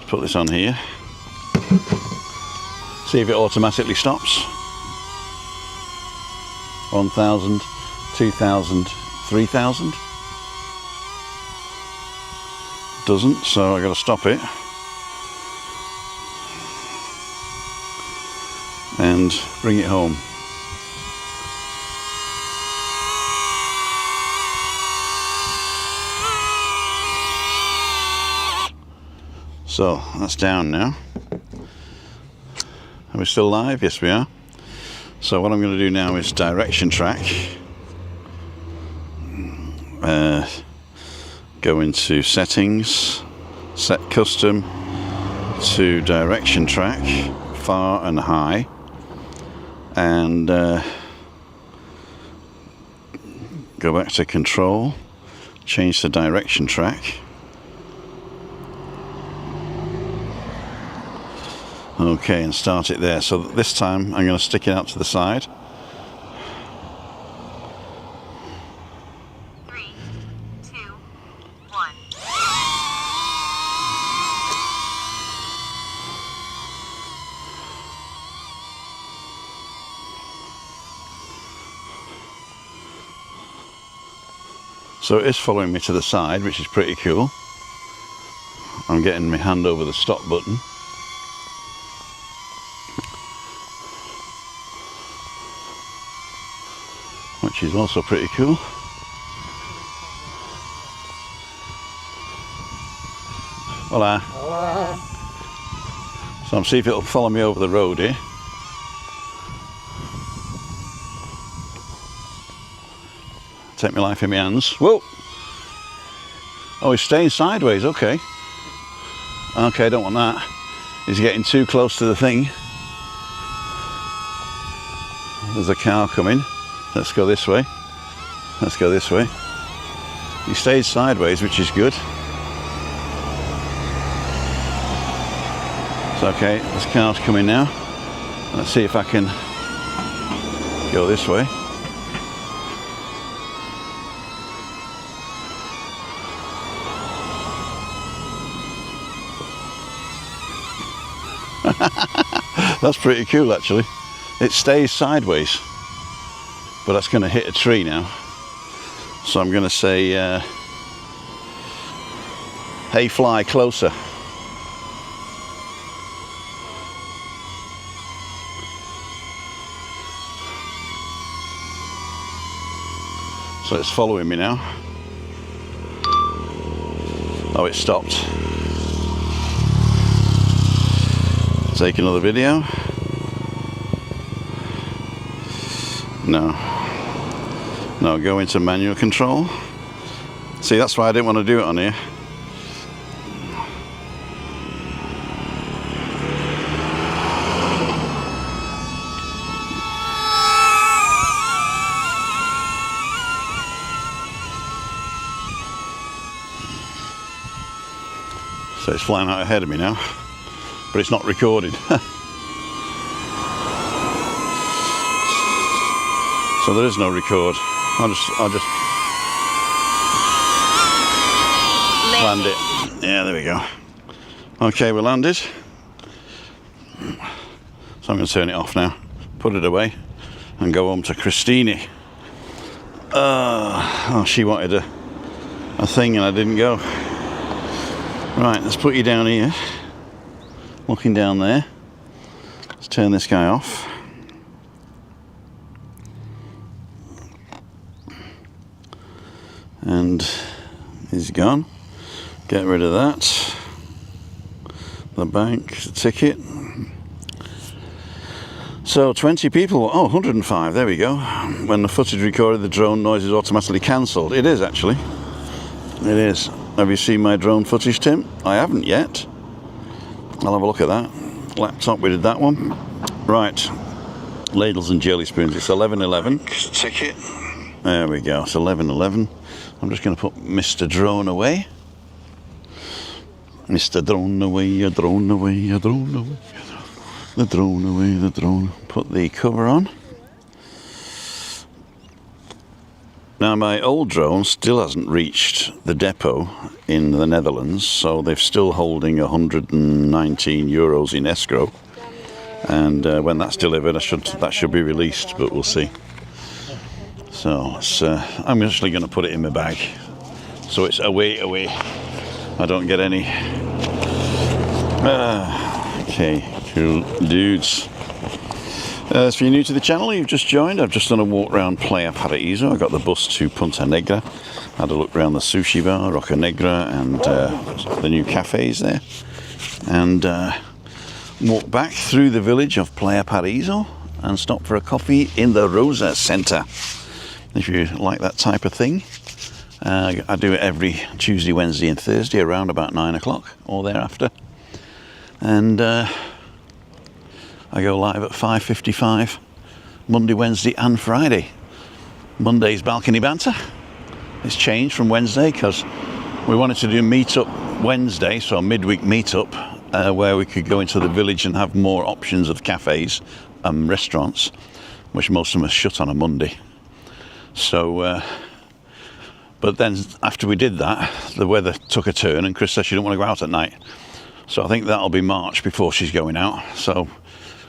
Put this on here. See if it automatically stops. 1,000, 2,000, 3,000. Doesn't, so I've got to stop it. And bring it home. So that's down now. Are we still live? Yes, we are. So what I'm going to do now is direction track. Go into settings, set custom to direction track, far and high, and go back to control, change to direction track. Okay, and start it there. So this time I'm going to stick it out to the side. 3, 2, 1. So it is following me to the side, which is pretty cool. I'm getting my hand over the stop button. Which is also pretty cool. Hola. Hola. So I'm see if it'll follow me over the road here. Take my life in my hands. Whoa! Oh, he's staying sideways, okay. Okay, I don't want that. He's getting too close to the thing. There's a car coming. Let's go this way. Let's go this way. He stayed sideways, which is good. It's okay, this car's coming now. Let's see if I can go this way. That's pretty cool, actually. It stays sideways. But that's going to hit a tree now. So I'm going to say, hey fly, closer. So it's following me now. Oh, it stopped. Take another video. No. No, go into manual control. See, that's why I didn't want to do it on here. So it's flying out ahead of me now, but it's not recorded. So there is no record. I'll just land it. Yeah, there we go. Okay, we landed. So I'm going to turn it off now, put it away, and go home to Christine. Oh, she wanted a thing and I didn't go. Right, let's put you down here. Looking down there. Let's turn this guy off. And he's gone. Get rid of that. The bank, the ticket. So 20 people, 105, there we go. When the footage recorded, the drone noise is automatically cancelled. It is actually. It is. Have you seen my drone footage, Tim? I haven't yet. I'll have a look at that. Laptop, we did that one. Right. Ladles and jelly spoons, it's 11:11. Ticket. There we go, it's 11:11. I'm just going to put Mr. Drone away. Mr. Drone away, a drone away, a drone away. The drone away, the drone. Put the cover on. Now my old drone still hasn't reached the depot in the Netherlands, so they're still holding €119 in escrow. And when that's delivered, that should be released, but we'll see. So I'm actually going to put it in my bag, so it's away. I don't get any. Okay, cool dudes. If you're new to the channel, you've just joined, I've just done a walk around Playa Paraíso. I got the bus to Punta Negra, had a look around the sushi bar, Roca Negra, and the new cafes there, and walked back through the village of Playa Paraíso and stopped for a coffee in the Rosa Centre. If you like that type of thing, I do it every Tuesday, Wednesday and Thursday around about 9 o'clock or thereafter. And I go live at 5:55 Monday, Wednesday and Friday. Monday's balcony banter. It's changed from Wednesday because we wanted to do a meet-up Wednesday, so a midweek meet-up where we could go into the village and have more options of cafes and restaurants, which most of them are shut on a Monday. So, but then after we did that, the weather took a turn and Chris said she didn't want to go out at night. So I think that'll be March before she's going out. So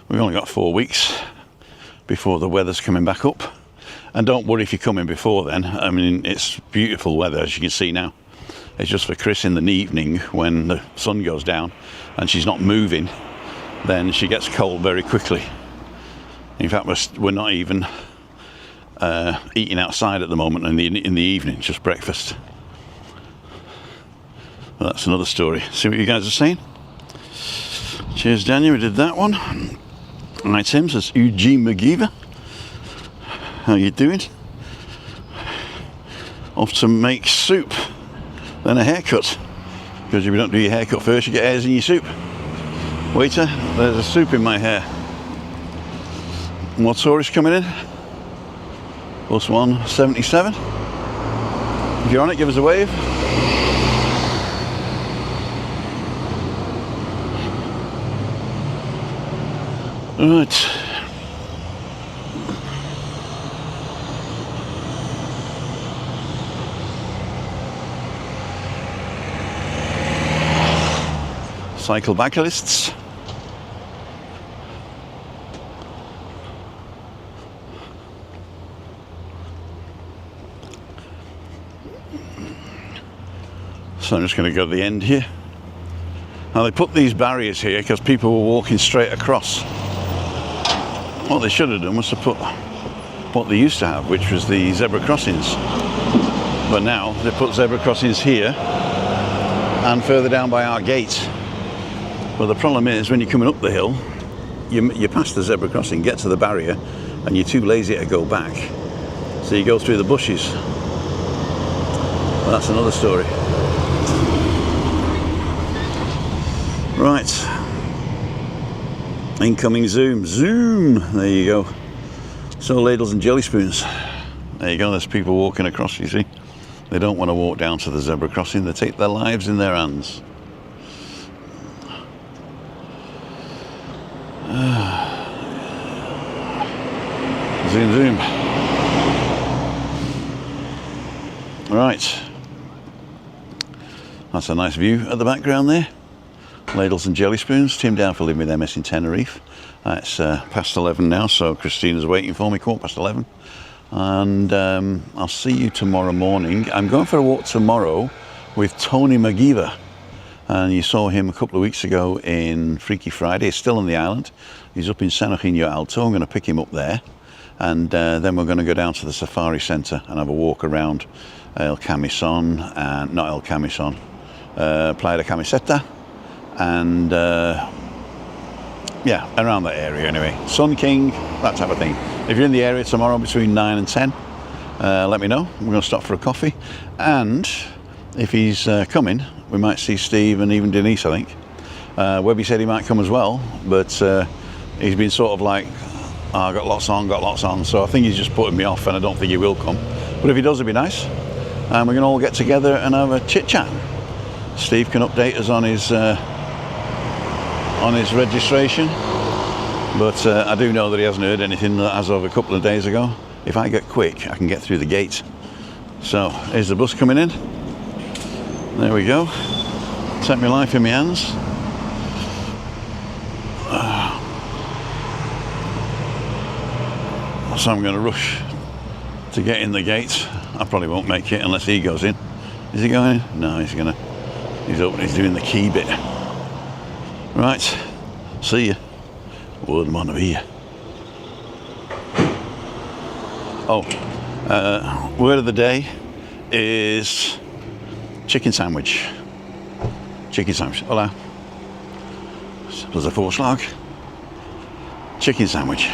we've only got 4 weeks before the weather's coming back up. And don't worry if you're coming before then. I mean, it's beautiful weather, as you can see now. It's just for Chris in the evening when the sun goes down and she's not moving, then she gets cold very quickly. In fact, we're not even eating outside at the moment in the evening, just breakfast. Well, that's another story. See what you guys are saying? Cheers, Daniel, we did that one. Hi, Tim, says Eugene McGeever. How you doing? Off to make soup, then a haircut. Because if you don't do your haircut first, you get hairs in your soup. Waiter, there's a soup in my hair. More tourists coming in. Plus 177. If you're on it, give us a wave. Right. Cycle bicyclists. So I'm just going to go to the end here. Now they put these barriers here because people were walking straight across. What they should have done was to put what they used to have, which was the zebra crossings. But now they put zebra crossings here and further down by our gate. But the problem is when you're coming up the hill, you pass the zebra crossing, get to the barrier, and you're too lazy to go back. So you go through the bushes. Well, that's another story. Right. Incoming zoom. Zoom! There you go. So ladles and jelly spoons. There you go, there's people walking across, you see. They don't want to walk down to the zebra crossing, they take their lives in their hands. Zoom, zoom. Right. That's a nice view at the background there. Ladles and jelly spoons. Tim down for living with MS in Tenerife. It's past 11 now, so Christina's waiting for me, 11:15. and I'll see you tomorrow morning. I'm going for a walk tomorrow with Tony McGeever, and you saw him a couple of weeks ago in Freaky Friday. He's still on the island. He's up in San Eugenio Alto. I'm going to pick him up there, and then we're going to go down to the Safari Centre and have a walk around El Camisón, and not El Camisón, Playa de Camiseta, and yeah, around that area anyway. Sun King, that type of thing. If you're in the area tomorrow between 9 and 10, let me know. We're going to stop for a coffee, and if he's coming, we might see Steve and even Denise, I think. Webby said he might come as well, but he's been sort of like, oh, I got lots on, so I think he's just putting me off, and I don't think he will come. But if he does, it'd be nice, and we can all get together and have a chit chat. Steve can update us on his registration, but I do know that he hasn't heard anything as of a couple of days ago. If I get quick, I can get through the gate. So here's the bus coming in. There we go. Take my life in my hands. So I'm going to rush to get in the gate. I probably won't make it unless he goes in. Is he going in? No, he's open. He's doing the key bit. Right. See ya. Word man of here. Oh, word of the day is chicken sandwich. Chicken sandwich. Hola. There's a voorslag. Chicken sandwich.